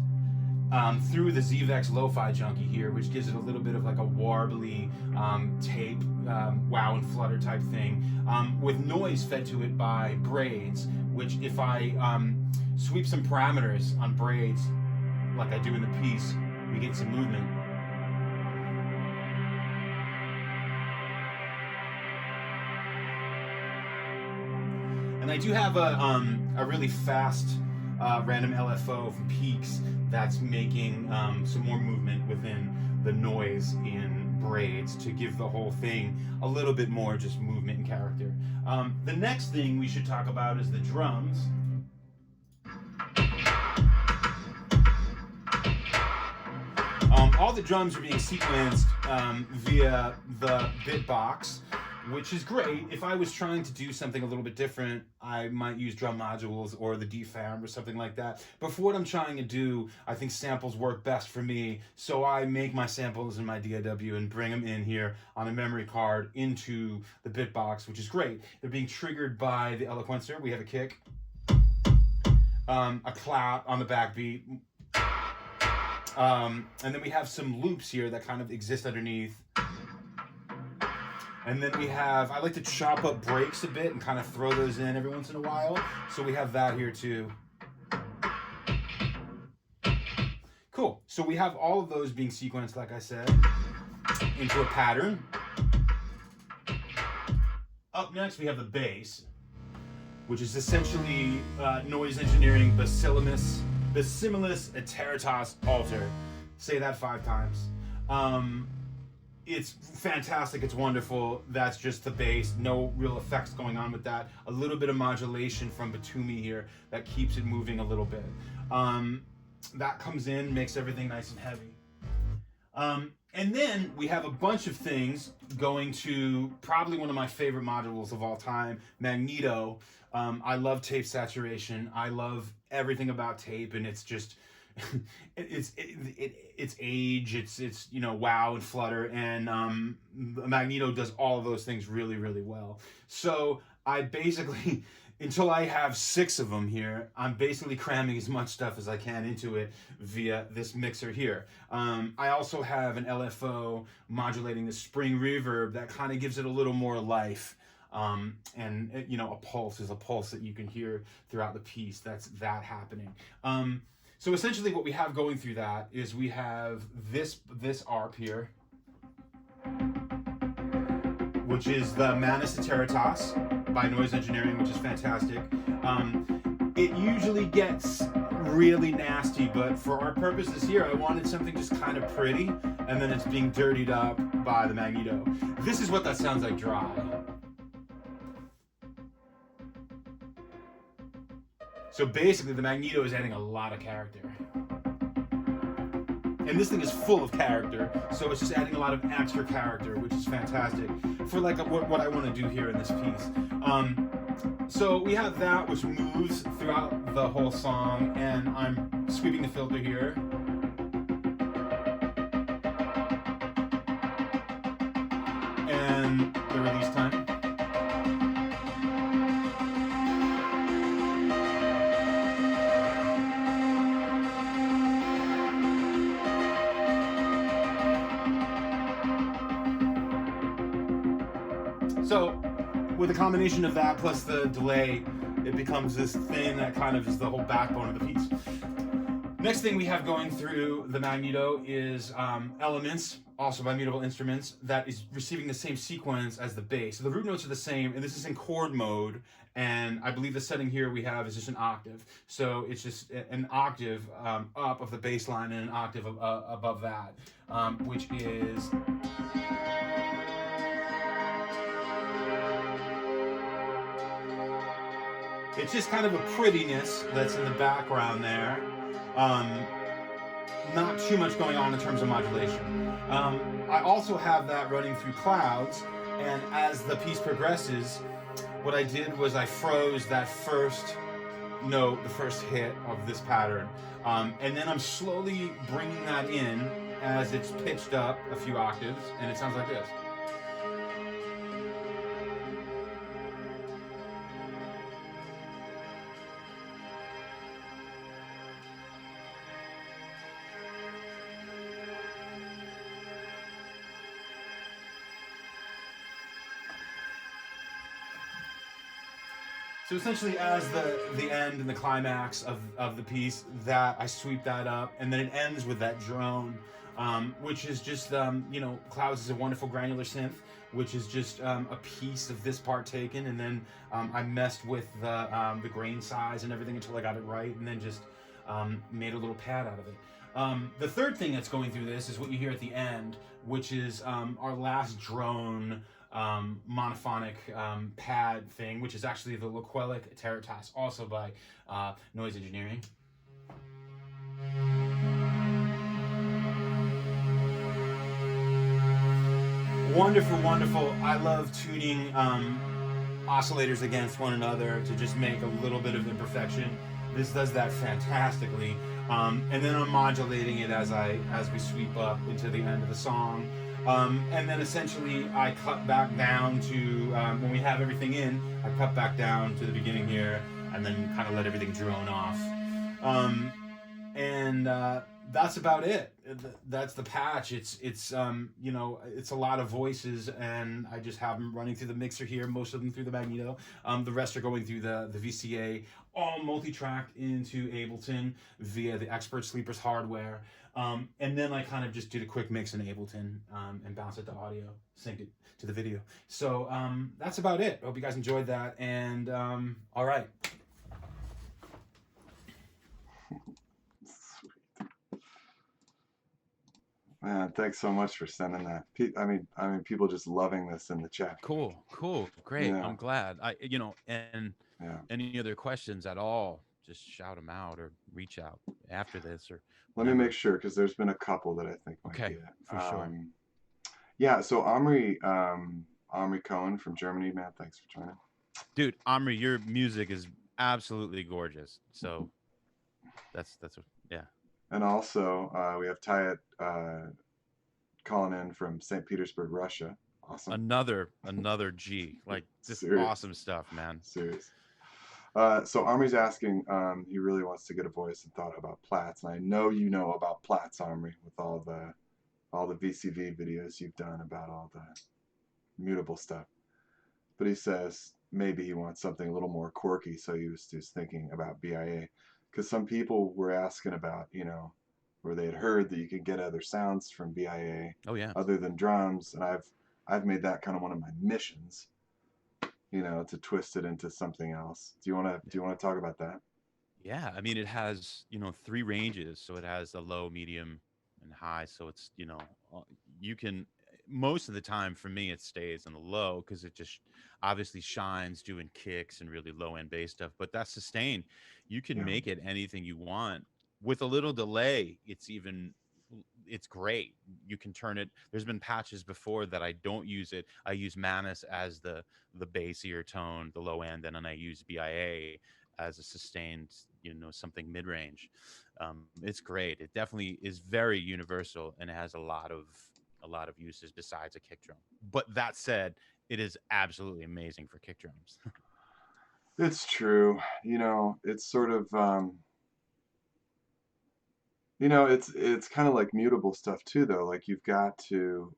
through the ZVEX Lo-Fi Junkie here, which gives it a little bit of like a warbly tape, wow and flutter type thing, with noise fed to it by braids, which if I sweep some parameters on braids, like I do in the piece, we get some movement. And I do have a really fast random LFO from Peaks that's making some more movement within the noise in braids to give the whole thing a little bit more just movement and character. The next thing we should talk about is the drums. All the drums are being sequenced via the bitbox, which is great. If I was trying to do something a little bit different, I might use drum modules or the DFAM or something like that. But for what I'm trying to do, I think samples work best for me. So I make my samples in my DAW and bring them in here on a memory card into the bitbox, which is great. They're being triggered by the Eloquencer. We have a kick, a clap on the backbeat, and then we have some loops here that kind of exist underneath. And then we have, I like to chop up breaks a bit and kind of throw those in every once in a while. So we have that here too. Cool. So we have all of those being sequenced, like I said, into a pattern. Up next, we have the bass, which is essentially noise engineering Basimilus Eteritas Alter. Say that 5 times. It's fantastic, it's wonderful. That's just the bass, no real effects going on with that. A little bit of modulation from Batumi here that keeps it moving a little bit. That comes in, makes everything nice and heavy. And then we have a bunch of things going to probably one of my favorite modules of all time, Magneto. I love tape saturation. I love everything about tape, and it's just it's age, it's you know, wow and flutter, and Magneto does all of those things really really well. So I basically until I have 6 of them here, I'm basically cramming as much stuff as I can into it via this mixer here. I also have an LFO modulating the spring reverb that kind of gives it a little more life. And you know, a pulse is a pulse that you can hear throughout the piece. That's that happening. So essentially, what we have going through that is we have this ARP here, which is the Manus Eteritas by Noise Engineering, which is fantastic. It usually gets really nasty, but for our purposes here, I wanted something just kind of pretty, and then it's being dirtied up by the Magneto. This is what that sounds like dry. So basically, the Magneto is adding a lot of character. And this thing is full of character, so it's just adding a lot of extra character, which is fantastic for like what I want to do here in this piece. So we have that, which moves throughout the whole song, and I'm sweeping the filter here. And the release time. So, with a combination of that plus the delay, it becomes this thing that kind of is the whole backbone of the piece. Next thing we have going through the Magneto is Elements, also by Mutable Instruments, that is receiving the same sequence as the bass. So the root notes are the same, and this is in chord mode, and I believe the setting here we have is just an octave. So it's just an octave up of the bass line and an octave above that, which is... It's just kind of a prettiness that's in the background there. Not too much going on in terms of modulation. I also have that running through clouds, and as the piece progresses, what I did was I froze that first note, the first hit of this pattern, and then I'm slowly bringing that in as it's pitched up a few octaves, and it sounds like this. So essentially, as the end and the climax of the piece, that I sweep that up, and then it ends with that drone, which is just, you know, Clouds is a wonderful granular synth, which is just a piece of this part taken, and then I messed with the grain size and everything until I got it right, and then just made a little pad out of it. The third thing that's going through this is what you hear at the end, which is our last drone monophonic pad thing, which is actually the Loquelic Eteritas, also by Noise Engineering. Wonderful, wonderful. I love tuning oscillators against one another to just make a little bit of imperfection. This does that fantastically. And then I'm modulating it as we sweep up into the end of the song. And then essentially I cut back down to, when we have everything in, I cut back down to the beginning here, and then kind of let everything drone off. And that's about it. That's the patch. It's you know, it's a lot of voices, and I just have them running through the mixer here, most of them through the Magneto. The rest are going through the VCA, all multi-tracked into Ableton via the Expert Sleepers hardware. And then I kind of just did a quick mix in Ableton and bounce it to audio, synced it to the video. So that's about it. I hope you guys enjoyed that. And all right. Man, thanks so much for sending that. I mean, people just loving this in the chat. Cool, great. Yeah. I'm glad. You know, and Yeah. any other questions at all, just shout them out or reach out after this or. Let me make sure, because there's been a couple that I think might Okay, be it. for sure. Yeah, so Omri Cohen from Germany, man, thanks for joining. Dude, Omri, your music is absolutely gorgeous. So that's yeah. And also, we have Tyet calling in from St. Petersburg, Russia. Awesome. Another G. Like just Serious. awesome stuff, man. Serious. So Army's asking, he really wants to get a voice and thought about Platts, and I know you know about Platts, Army, with all the VCV videos you've done about all the mutable stuff. But he says maybe he wants something a little more quirky, so he was just thinking about BIA, because some people were asking about, where they had heard that you could get other sounds from BIA Oh yeah. other than drums, and I've made that kind of one of my missions, to twist it into something else. Do you want to talk about that? Yeah, I mean it has, 3 ranges, so it has a low, medium, and high, so it's, you can most of the time for me it stays in the low cuz it just obviously shines doing kicks and really low end bass stuff, but that sustain, you can Yeah. make it anything you want. With a little delay, it's great. You can turn it. There's been patches before that I don't use it. I use Manus as the bassier tone, the low end, and then I use BIA as a sustained, something mid range. It's great. It definitely is very universal, and it has a lot of uses besides a kick drum. But that said, it is absolutely amazing for kick drums. It's true. It's sort of it's kind of like mutable stuff too, though. Like you got to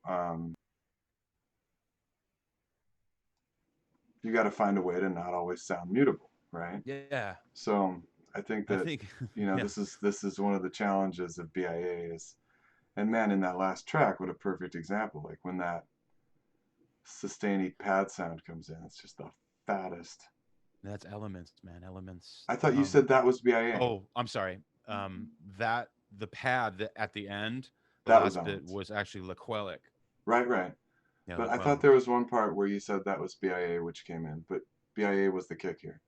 find a way to not always sound mutable, right? Yeah, So I think I that think. Yeah, this is one of the challenges of BIA is, and man, in that last track, what a perfect example. Like when that sustainy pad sound comes in, it's just the fattest. that's Elements, man. Elements. I thought you said that was BIA. Oh, I'm sorry. That the pad at the end, the That was last bit Elements. was actually Laquelic. Right, right. Yeah, But I thought Laquelic. there was one part where you said that was BIA which came in, but BIA was the kick here.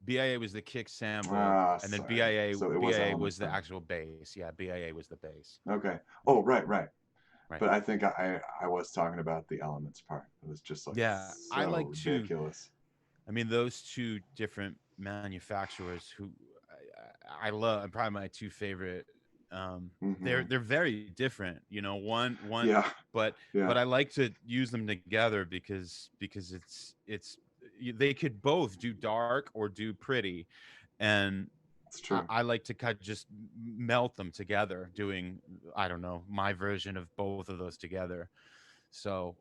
BIA was the kick sample, Ah, and then sorry. BIA So it was BIA was Elements the then. actual bass. Yeah, BIA was the bass. Okay. Oh, right, right. Right. But I think I was talking about the Elements part. It was just like Yeah, I so like to. ridiculous. I mean, those two different manufacturers who I love, and probably my two favorite. Hmm. They're very different. One, Yeah, but yeah. I like to use them together because they could both do dark or do pretty, and It's I, true. I like to kind of just melt them together, doing I don't know my version of both of those together. So,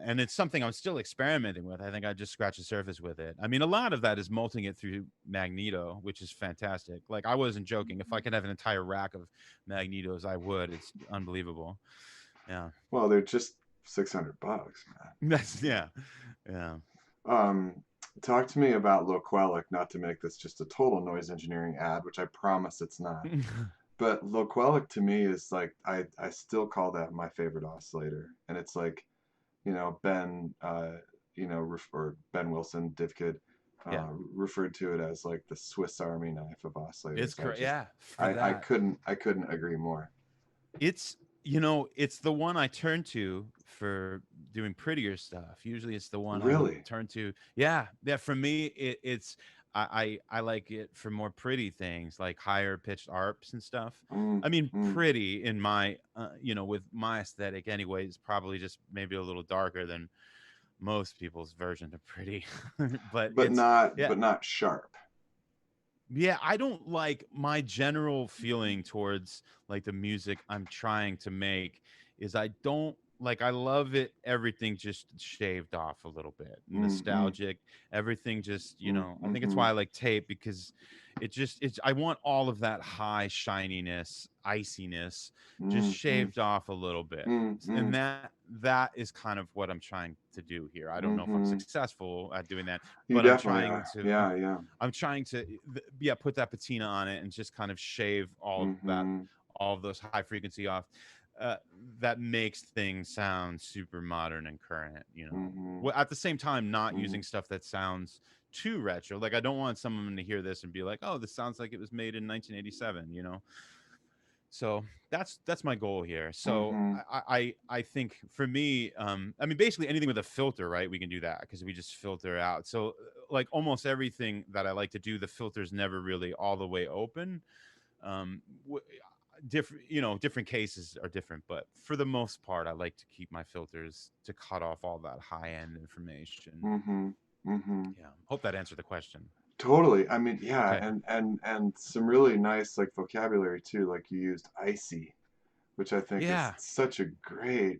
and it's something I'm still experimenting with. I think I just scratched the surface with it. I mean, a lot of that is melting it through Magneto, which is fantastic. Like, I wasn't joking. If I could have an entire rack of Magnetos, I would. It's unbelievable. Yeah. Well, they're just $600, Yeah. Yeah. man. Talk to me about Loquelic, not to make this just a total noise engineering ad, which I promise it's not. But Loquelic to me is like I still call that my favorite oscillator, and it's like Ben or Ben Wilson Divkid Yeah. referred to it as like the Swiss Army knife of It's oscillators. correct. Yeah. For I that. couldn't agree more. It's it's the one I turn to for doing prettier stuff. Usually it's the one I would Really. turn to. Yeah, yeah, for me it's I like it for more pretty things like higher pitched arps and stuff. Mm, I mean mm. pretty in my with my aesthetic anyway is probably just maybe a little darker than most people's version of pretty. But But it's not yeah, but not sharp. yeah, I don't like my general feeling towards like the music I'm trying to make is I don't like I love it everything just shaved off a little bit. Mm, mm, Nostalgic, everything just, mm, I think it's mm-hmm, why I like tape because it's I want all of that high shininess, iciness just mm, mm, shaved off a little bit. mm, And mm, that is kind of what I'm trying to do here. I don't know if I'm mm-hmm. successful at doing that, You but I'm definitely trying are. to Yeah, yeah. I'm trying to yeah, put that patina on it and just kind of shave Mm-hmm, all of those high frequency off. Uh, that makes things sound super modern and current, mm-hmm, Well, at the same time, not mm-hmm. using stuff that sounds too retro. Like I don't want someone to hear this and be like, "Oh, this sounds like it was made in 1987," So that's my goal here. So Mm-hmm. I think for me, I mean, basically anything with a filter, right? We can do that because we just filter out. So like almost everything that I like to do, the filter's never really all the way open. Um, different, different cases are different, but for the most part, I like to keep my filters to cut off all that high end information. Mm-hmm. Mm-hmm. Yeah. Hope that answered the question. Totally. I mean, yeah, Okay. and some really nice like vocabulary too. Like you used icy, which I think is Yeah. such a great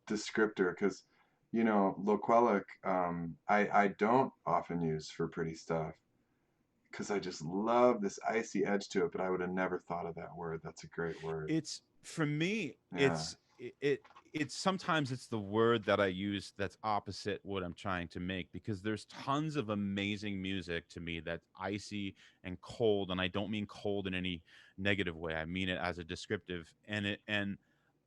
descriptor because, loquelic, I don't often use for pretty stuff because I just love this icy edge to it, but I would have never thought of that word. That's a great word. It's for me, Yeah. it's sometimes it's the word that I use that's opposite what I'm trying to make, because there's tons of amazing music to me that's icy and cold, and I don't mean cold in any negative way. I mean it as a descriptive, and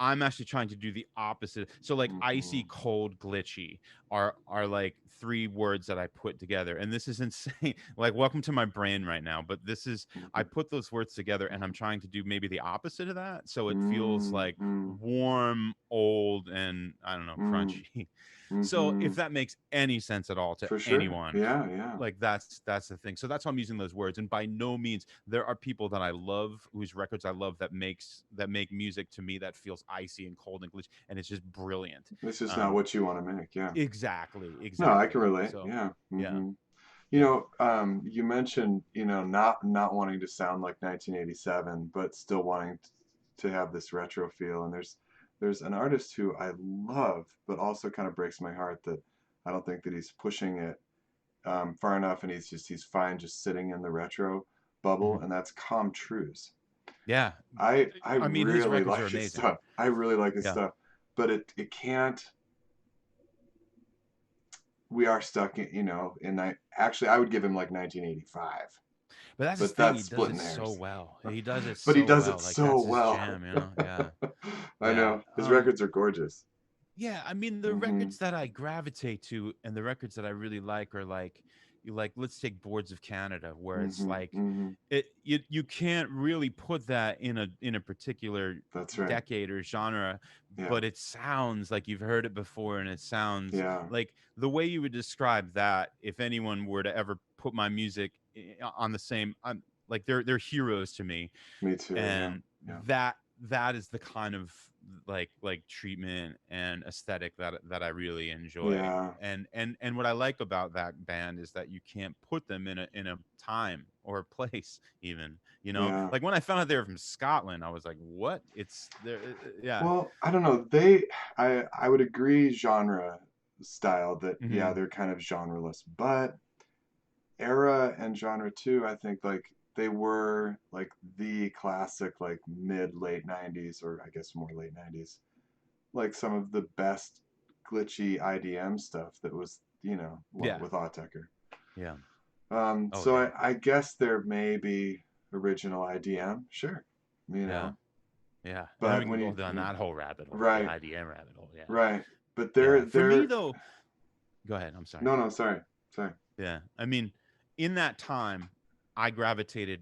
I'm actually trying to do the opposite. So like Mm-hmm. icy, cold, glitchy are like three words that I put together. And this is insane. Like welcome to my brain right now, but this is I put those words together and I'm trying to do maybe the opposite of that. So it feels like Mm-hmm. warm, old, and I don't know, Mm-hmm. crunchy. So Mm-hmm. if that makes any sense at all to For sure. anyone, Yeah, yeah. like that's the thing. So that's why I'm using those words. And by no means there are people that I love whose records I love that make music to me that feels icy and cold and glitchy, and it's just brilliant. It's just not Um, what you want to make. Yeah. exactly, No, I can exactly. relate. So Yeah. yeah, Mm-hmm. yeah, You mentioned, not wanting to sound like 1987, but still wanting to have this retro feel. And there's an artist who I love, but also kind of breaks my heart that I don't think that he's pushing it far enough, and he's fine just sitting in the retro bubble, mhm, and that's Com Truise. yeah. I I mean, his really records are like his amazing. stuff. I really like his Yeah, stuff, but it can't. We are stuck in, actually, I would give him like 1985, but that's his but thing. that's He does splitting it so hairs. well. He does it But he so does it well. Like so that's his well. jam. Yeah, I yeah. know his records are gorgeous. Yeah, I mean the Hmm. records that I gravitate to and the records that I really like are like you like let's take Boards of Canada, where it's Hmm. like Hmm. you can't really put that in a particular That's right. decade or genre, Yeah. but it sounds like you've heard it before, and it sounds Yeah. like the way you would describe that if anyone were to ever put my music on the same like they're heroes to me. Me too. Yeah. And Yeah. that is the kind of like treatment and aesthetic that I really enjoy. Yeah. And what I like about that band is that you can't put them in a time or a place even, Yeah. like when I found out they were from Scotland, I was like, what? It's there. Yeah. Well, I don't know. I would agree genre style that yeah, Hmm. they're kind of genreless, but era and genre too, I think like they were like the classic like mid late 90s, or I guess more late 90s, like some of the best glitchy IDM stuff that was, Yeah. with Autechre. Yeah. Oh So yeah. I guess there may be original IDM, sure, you Yeah. know, Yeah. And then we but can go down that whole rabbit hole, the right, IDM rabbit hole. Yeah. right, but Yeah. For me they're though, go ahead. I'm sorry. no, no, sorry, sorry. Yeah. I mean, in that time, I gravitated,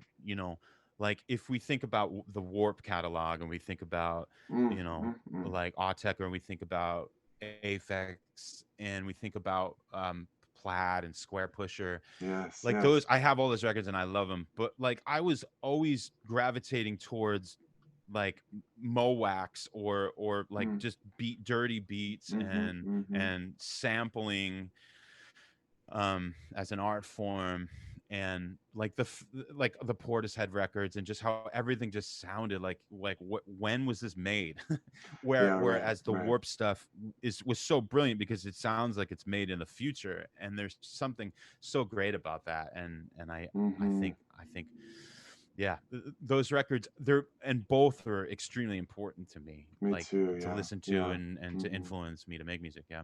like if we think about the Warp catalog and we think about, Mm, mm, mm. like Autechre and we think about Aphex and we think about Plaid and Square Pusher, Yes, like yes. those, I have all those records and I love them. But like I was always gravitating towards like Mowax or like Mm, just dirty beats mm-hmm, mm-hmm. and sampling as an art form, and like like the Portishead records and just how everything just sounded like when was this made? Yeah, right, Whereas the right. Warp stuff was so brilliant because it sounds like it's made in the future, and there's something so great about that. And Mm-hmm. I think yeah, those records, they're and both are extremely important to me, Me like too. to Yeah, listen to yeah. and to Mm-hmm. influence me to make music. Yeah.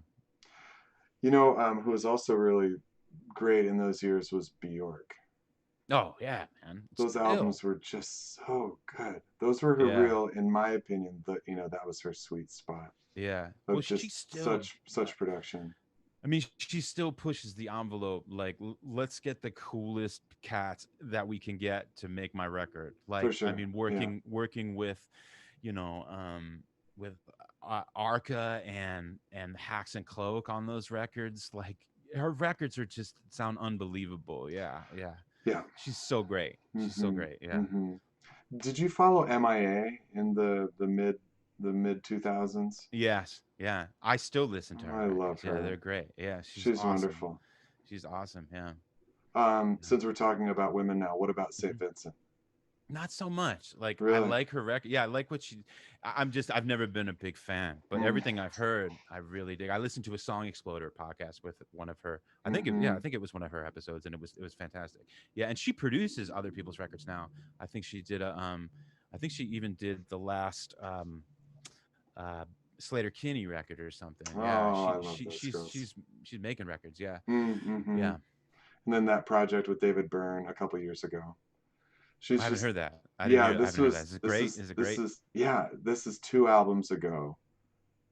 Who was also really great in those years was Bjork. Oh yeah, man. Those Still. albums were just so good. Those were her Yeah. real, in my opinion, that was her sweet spot Yeah. Well, of she just still, such production. I mean, she still pushes the envelope. Like, let's get the coolest cats that we can get to make my record. For Like, I sure. mean, Yeah. working with, you know, with Arca and Hacks and Cloak on those records. Like, her records are just sound unbelievable. Yeah, yeah. Yeah. She's so great. She's so Mm-hmm. great. Yeah. Mm-hmm. Did you follow MIA in the mid 2000s? Yes, yeah. I still listen to her I love records. Yeah, they're her. great. Yeah, she's She's awesome. wonderful. She's awesome. Yeah. Since we're talking about women now, what about Mhm. St. Vincent? Not so much. Like I Really? like her record. Yeah, I like what she. I've never been a big fan, but Mm. everything I've heard, I really dig. I listened to a Song Exploder podcast with one of her. Mm-hmm. I think it was one of her episodes, and it was fantastic. Yeah, and she produces other people's records now. I think she did I think she even did the last uh Slater Kinney record or something. Yeah, Oh, I love those girls. she's making records. Yeah, Mm-hmm. yeah. And then that project with David Byrne a couple years ago. She's I haven't just, heard that. yeah, I this haven't heard that. was, Is it this great? is, Is it this great? is, yeah, this is 2 albums ago.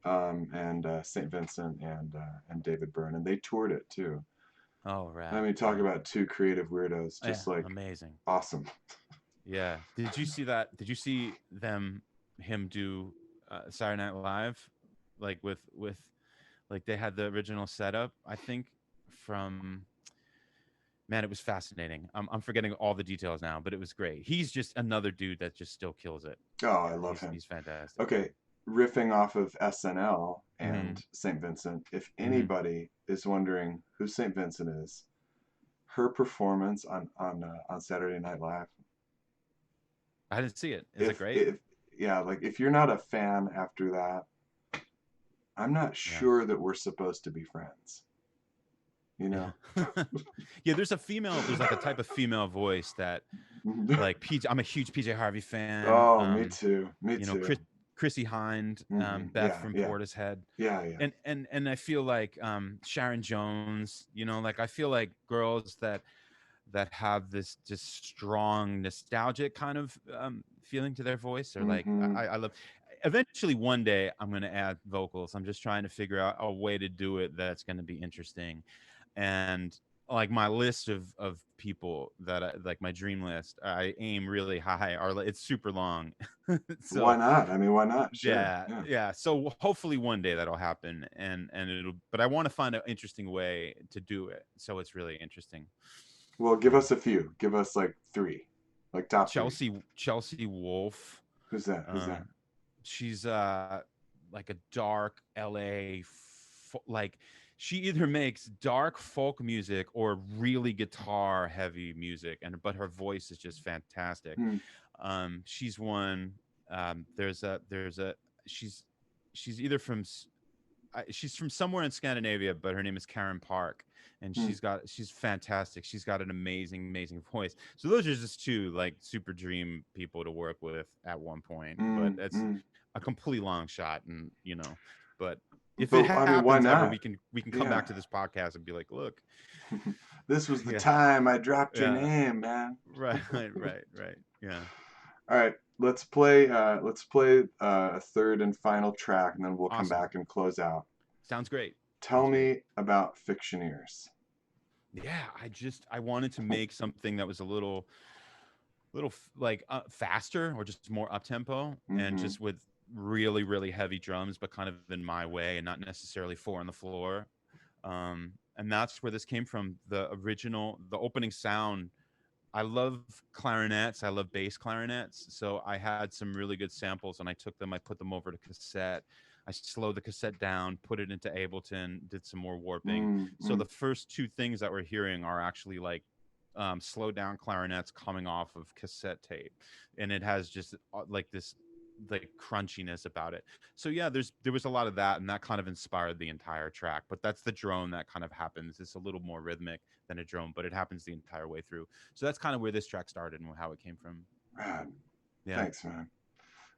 And St. Vincent and David Byrne, and they toured it too. Oh, I rad, mean, talk rad. about two creative weirdos, Yeah, just like amazing. awesome. Yeah. Did you see that? Did you see him do Saturday Night Live, like with like they had the original setup? I think from man, it was fascinating. I'm forgetting all the details now, but it was great. He's just another dude that just still kills it. Oh, I Yeah, love him. he's fantastic. Okay, riffing off of SNL Mm-hmm. and St. Vincent, if Mm-hmm. anybody is wondering who St. Vincent is, her performance on Saturday Night Live. I didn't see it. Is it great? If yeah, like if you're not a fan after that, I'm not Yeah. sure that we're supposed to be friends. You know? Yeah. Yeah, there's like a type of female voice that like PJ. I'm a huge PJ Harvey fan. Oh, me too. Me You know, too. Chrissy Hind, Beth from Yeah. Portishead. Yeah, yeah. And I feel like Sharon Jones, you know, like I feel like girls that have this just strong nostalgic kind of feeling to their voice, or like I love. Eventually, one day, I'm going to add vocals. I'm just trying to figure out a way to do it that's going to be interesting. And like my list of people that like my dream list, I aim really high. It's super long. So Why not? I mean, why not? Sure. yeah. So hopefully one day that'll happen, and it'll. But I want to find an interesting way to do it, so it's really interesting. Well, give us a few. Give us like 3, like top 3. Chelsea Wolfe. Who's that? Who's that? She's like a dark LA like she either makes dark folk music or really guitar heavy music, but her voice is just fantastic. She's one. There's a she's either from she's from somewhere in Scandinavia, but her name is Karen Park, and she's fantastic. She's got an amazing voice. So those are just 2 like super dream people to work with at one point, but it's a complete long shot, and you know, but if it happens, I mean, why not? ever, we can come back to this podcast and be like, look, this was the time I dropped your name, man. Right. Yeah. All right, let's play a third and final track, and then we'll come back and close out. Sounds great. Tell me about Fictioneers. Yeah, I wanted to make something that was a little like faster, or just more up tempo, and just with really, really heavy drums, but kind of in my way and not necessarily 4 on the floor. And that's where this came from. The opening sound. I love clarinets. I love bass clarinets. So I had some really good samples, and I put them over to cassette. I slowed the cassette down, put it into Ableton, did some more warping. So the first 2 things that we're hearing are actually like slowed down clarinets coming off of cassette tape. And it has just like this like crunchiness about it. So yeah, there was a lot of that, and that kind of inspired the entire track. But that's the drone that kind of happens. It's a little more rhythmic than a drone, but it happens the entire way through. So that's kind of where this track started and how it came from. Rad. Yeah. Thanks, man.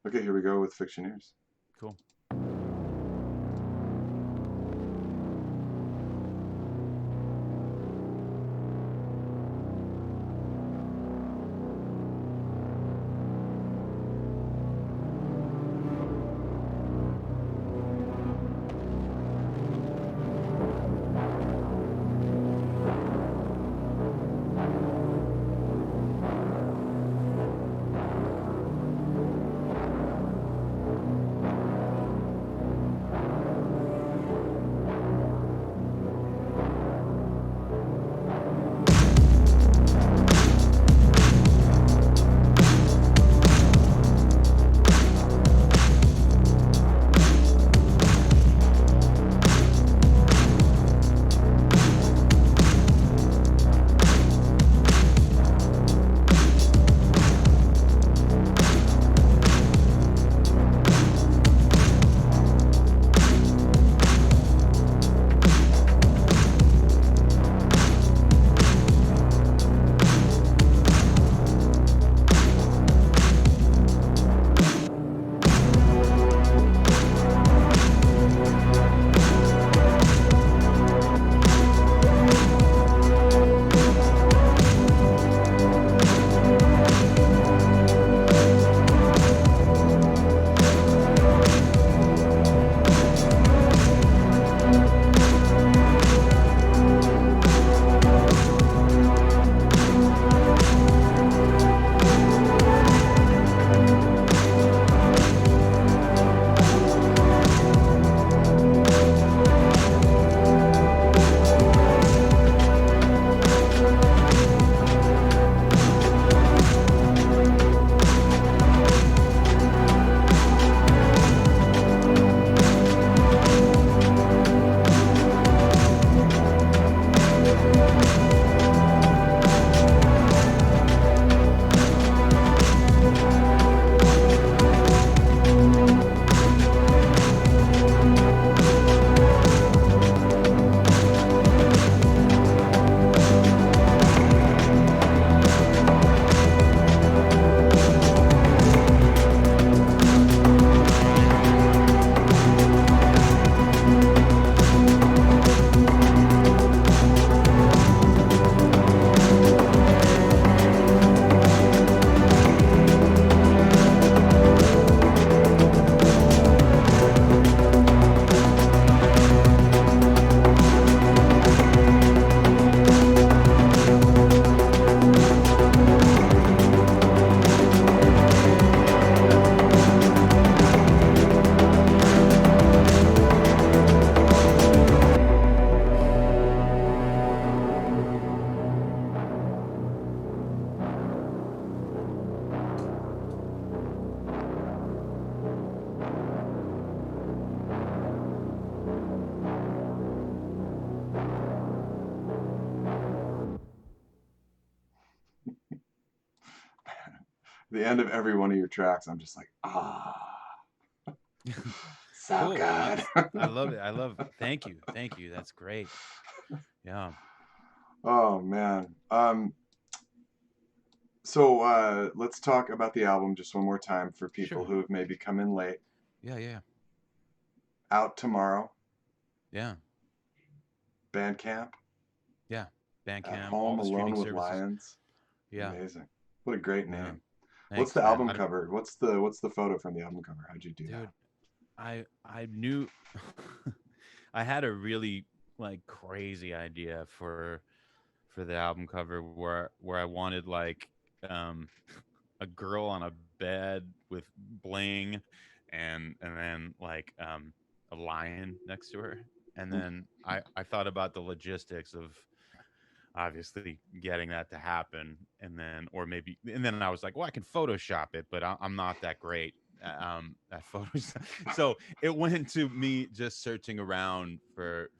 Okay, here we go with Fictioneers. Cool. the end of every one of your tracks, I'm just like, so Cool. good. I love it. I love. Thank you. Thank you. That's great. Yeah. Oh man. So let's talk about the album just one more time for people Sure. who have maybe come in late. Yeah. Yeah. Out tomorrow, Yeah. Bandcamp, Yeah. at Bandcamp, all home the alone streaming with services. lions. Yeah. Amazing. What a great Yeah. name. What's Thanks, the man. album cover? What's the photo from the album cover? How'd you do that? Dude, I knew I had a really like crazy idea for the album cover where I wanted like um a girl on a bed with bling and then like a lion next to her. And then I thought about the logistics of obviously getting that to happen, and then or maybe and then I was like, well, I can Photoshop it, but I'm not that great at Photoshop. So it went to me just searching around for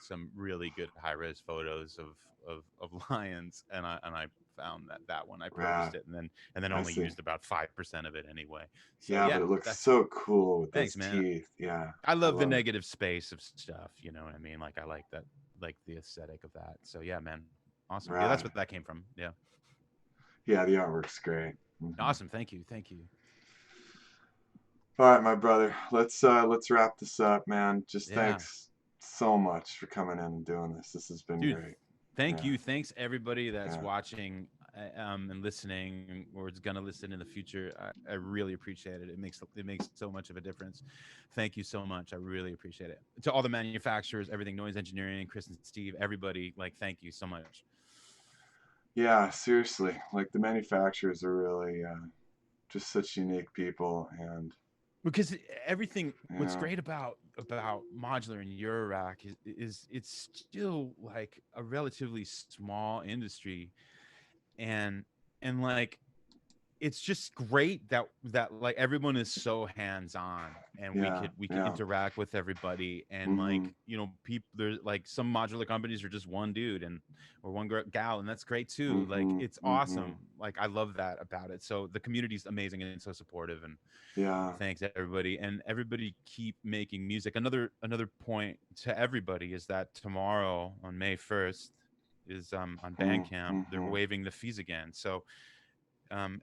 some really good high res photos of lions, and I found that one. I Yeah, purchased it, and then I only see. used about 5% of it anyway. So Yeah, yeah, but it looks that's so cool with those thanks, man. teeth. Yeah, I I love the love it. negative space of stuff. You know what I mean? Like I like that, like the aesthetic of that. So yeah, man, awesome. Yeah, that's Right. what that came from. Yeah, Yeah, the artwork's great. awesome. Thank you, thank you. All right, my brother. Let's wrap this up, man. Just Yeah, thanks so much for coming in and doing this. This has been dude. great. Thank Yeah, you. Thanks everybody that's yeah, watching and listening, or is gonna listen in the future. I really appreciate it. It makes so much of a difference. Thank you so much. I really appreciate it. To all the manufacturers, everything, Noise Engineering, Chris and Steve, everybody. Like, thank you so much. yeah. Seriously, like the manufacturers are really just such unique people, and Because everything you what's know, great about modular and Eurorack is it's still like a relatively small industry, and like it's just great that like everyone is so hands on, and yeah, we could yeah. interact with everybody, and Mm-hmm. like people there's like some modular companies are just one dude and or one gal, and that's great too. Like Mm-hmm. it's Mm-hmm. awesome. Like I love that about it. So the community's amazing and so supportive, and Yeah. thanks everybody, and everybody keep making music. Another point to everybody is that tomorrow on May 1st is on Bandcamp they're Mm-hmm. waiving the fees again. So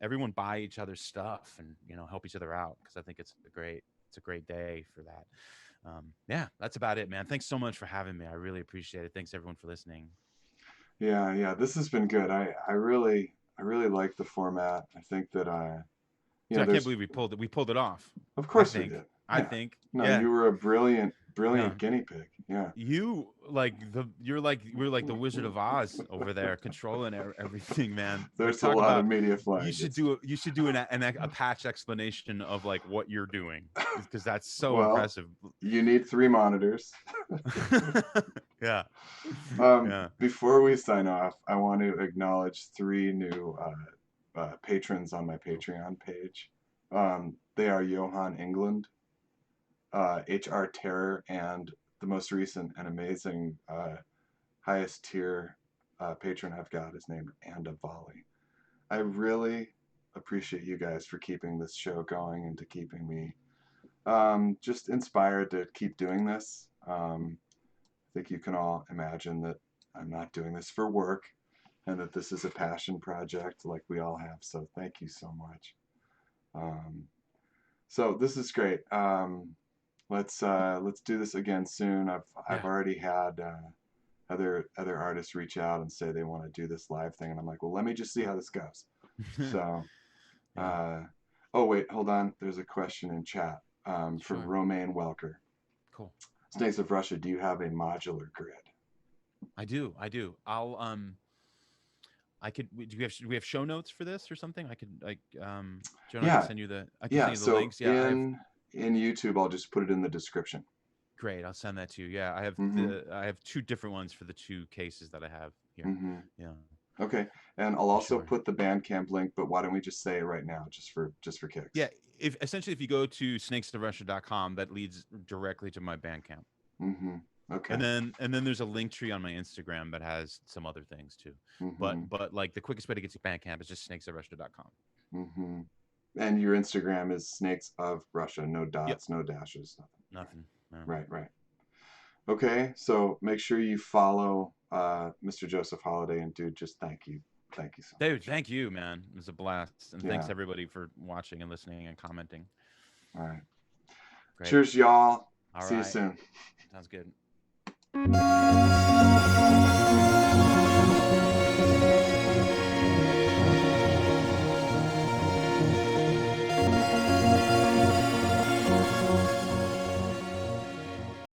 everyone buy each other's stuff and help each other out, because I think it's a great day for that. Yeah, that's about it, man. Thanks so much for having me. I really appreciate it. Thanks everyone for listening. Yeah, yeah. This has been good. I really like the format. I think that Dude, I can't there's believe we pulled it off. of I course we think. did. I Yeah. think. No, Yeah. you were a brilliant, No. brilliant guinea pig. Yeah. You're like we're like the Wizard of Oz over there, controlling everything, man. Like There's a talk lot of about media flying. you should do a patch explanation of like what you're doing, because that's so Well, impressive. you need 3 monitors. Yeah. Yeah. Before we sign off, I want to acknowledge 3 new patrons on my Patreon page. They are Johan England, HR Terror, and the most recent and amazing highest tier patron I've got is named Anda Volley. I really appreciate you guys for keeping this show going and to keeping me just inspired to keep doing this. I think you can all imagine that I'm not doing this for work and that this is a passion project like we all have. So thank you so much. Um, so this is great. Let's do this again soon. I've Yeah. already had other artists reach out and say they want to do this live thing, and I'm like, well, let me just see how this goes. So, Yeah. oh wait, hold on. There's a question in chat from Sure. Romaine Welker. Cool. Snakes of Russia, do you have a modular grid? I do. I do. I'll I could do we have show notes for this or something? I could like Joan, Yeah, I can yeah. send you the So links. Yeah, I have in YouTube, I'll just put it in the description. great. I'll send that to you. Yeah, Mm-hmm. I have two different ones for the two cases that I have here. Mm-hmm. Yeah. Okay, and I'll For also sure. put the Bandcamp link. But why don't we just say it right now, just for Yeah, kicks? if you go to snakesofrussia.com, that leads directly to my Bandcamp. Mm-hmm. And Okay. then there's a link tree on my Instagram that has some other things too. Mm-hmm. But like the quickest way to get to Bandcamp is just snakesofrussia.com. Mm-hmm. And your Instagram is Snakes of Russia. No Yep. dots, no dashes, nothing. Nothing. No. Right, right. Okay, so make sure you follow Mr. Joseph Holiday, and dude, just thank you so Dude, much. thank you, man. It was a blast. And thanks Yeah. everybody for watching and listening and commenting. All right. Great. Cheers, y'all. All See you right. soon. Sounds good.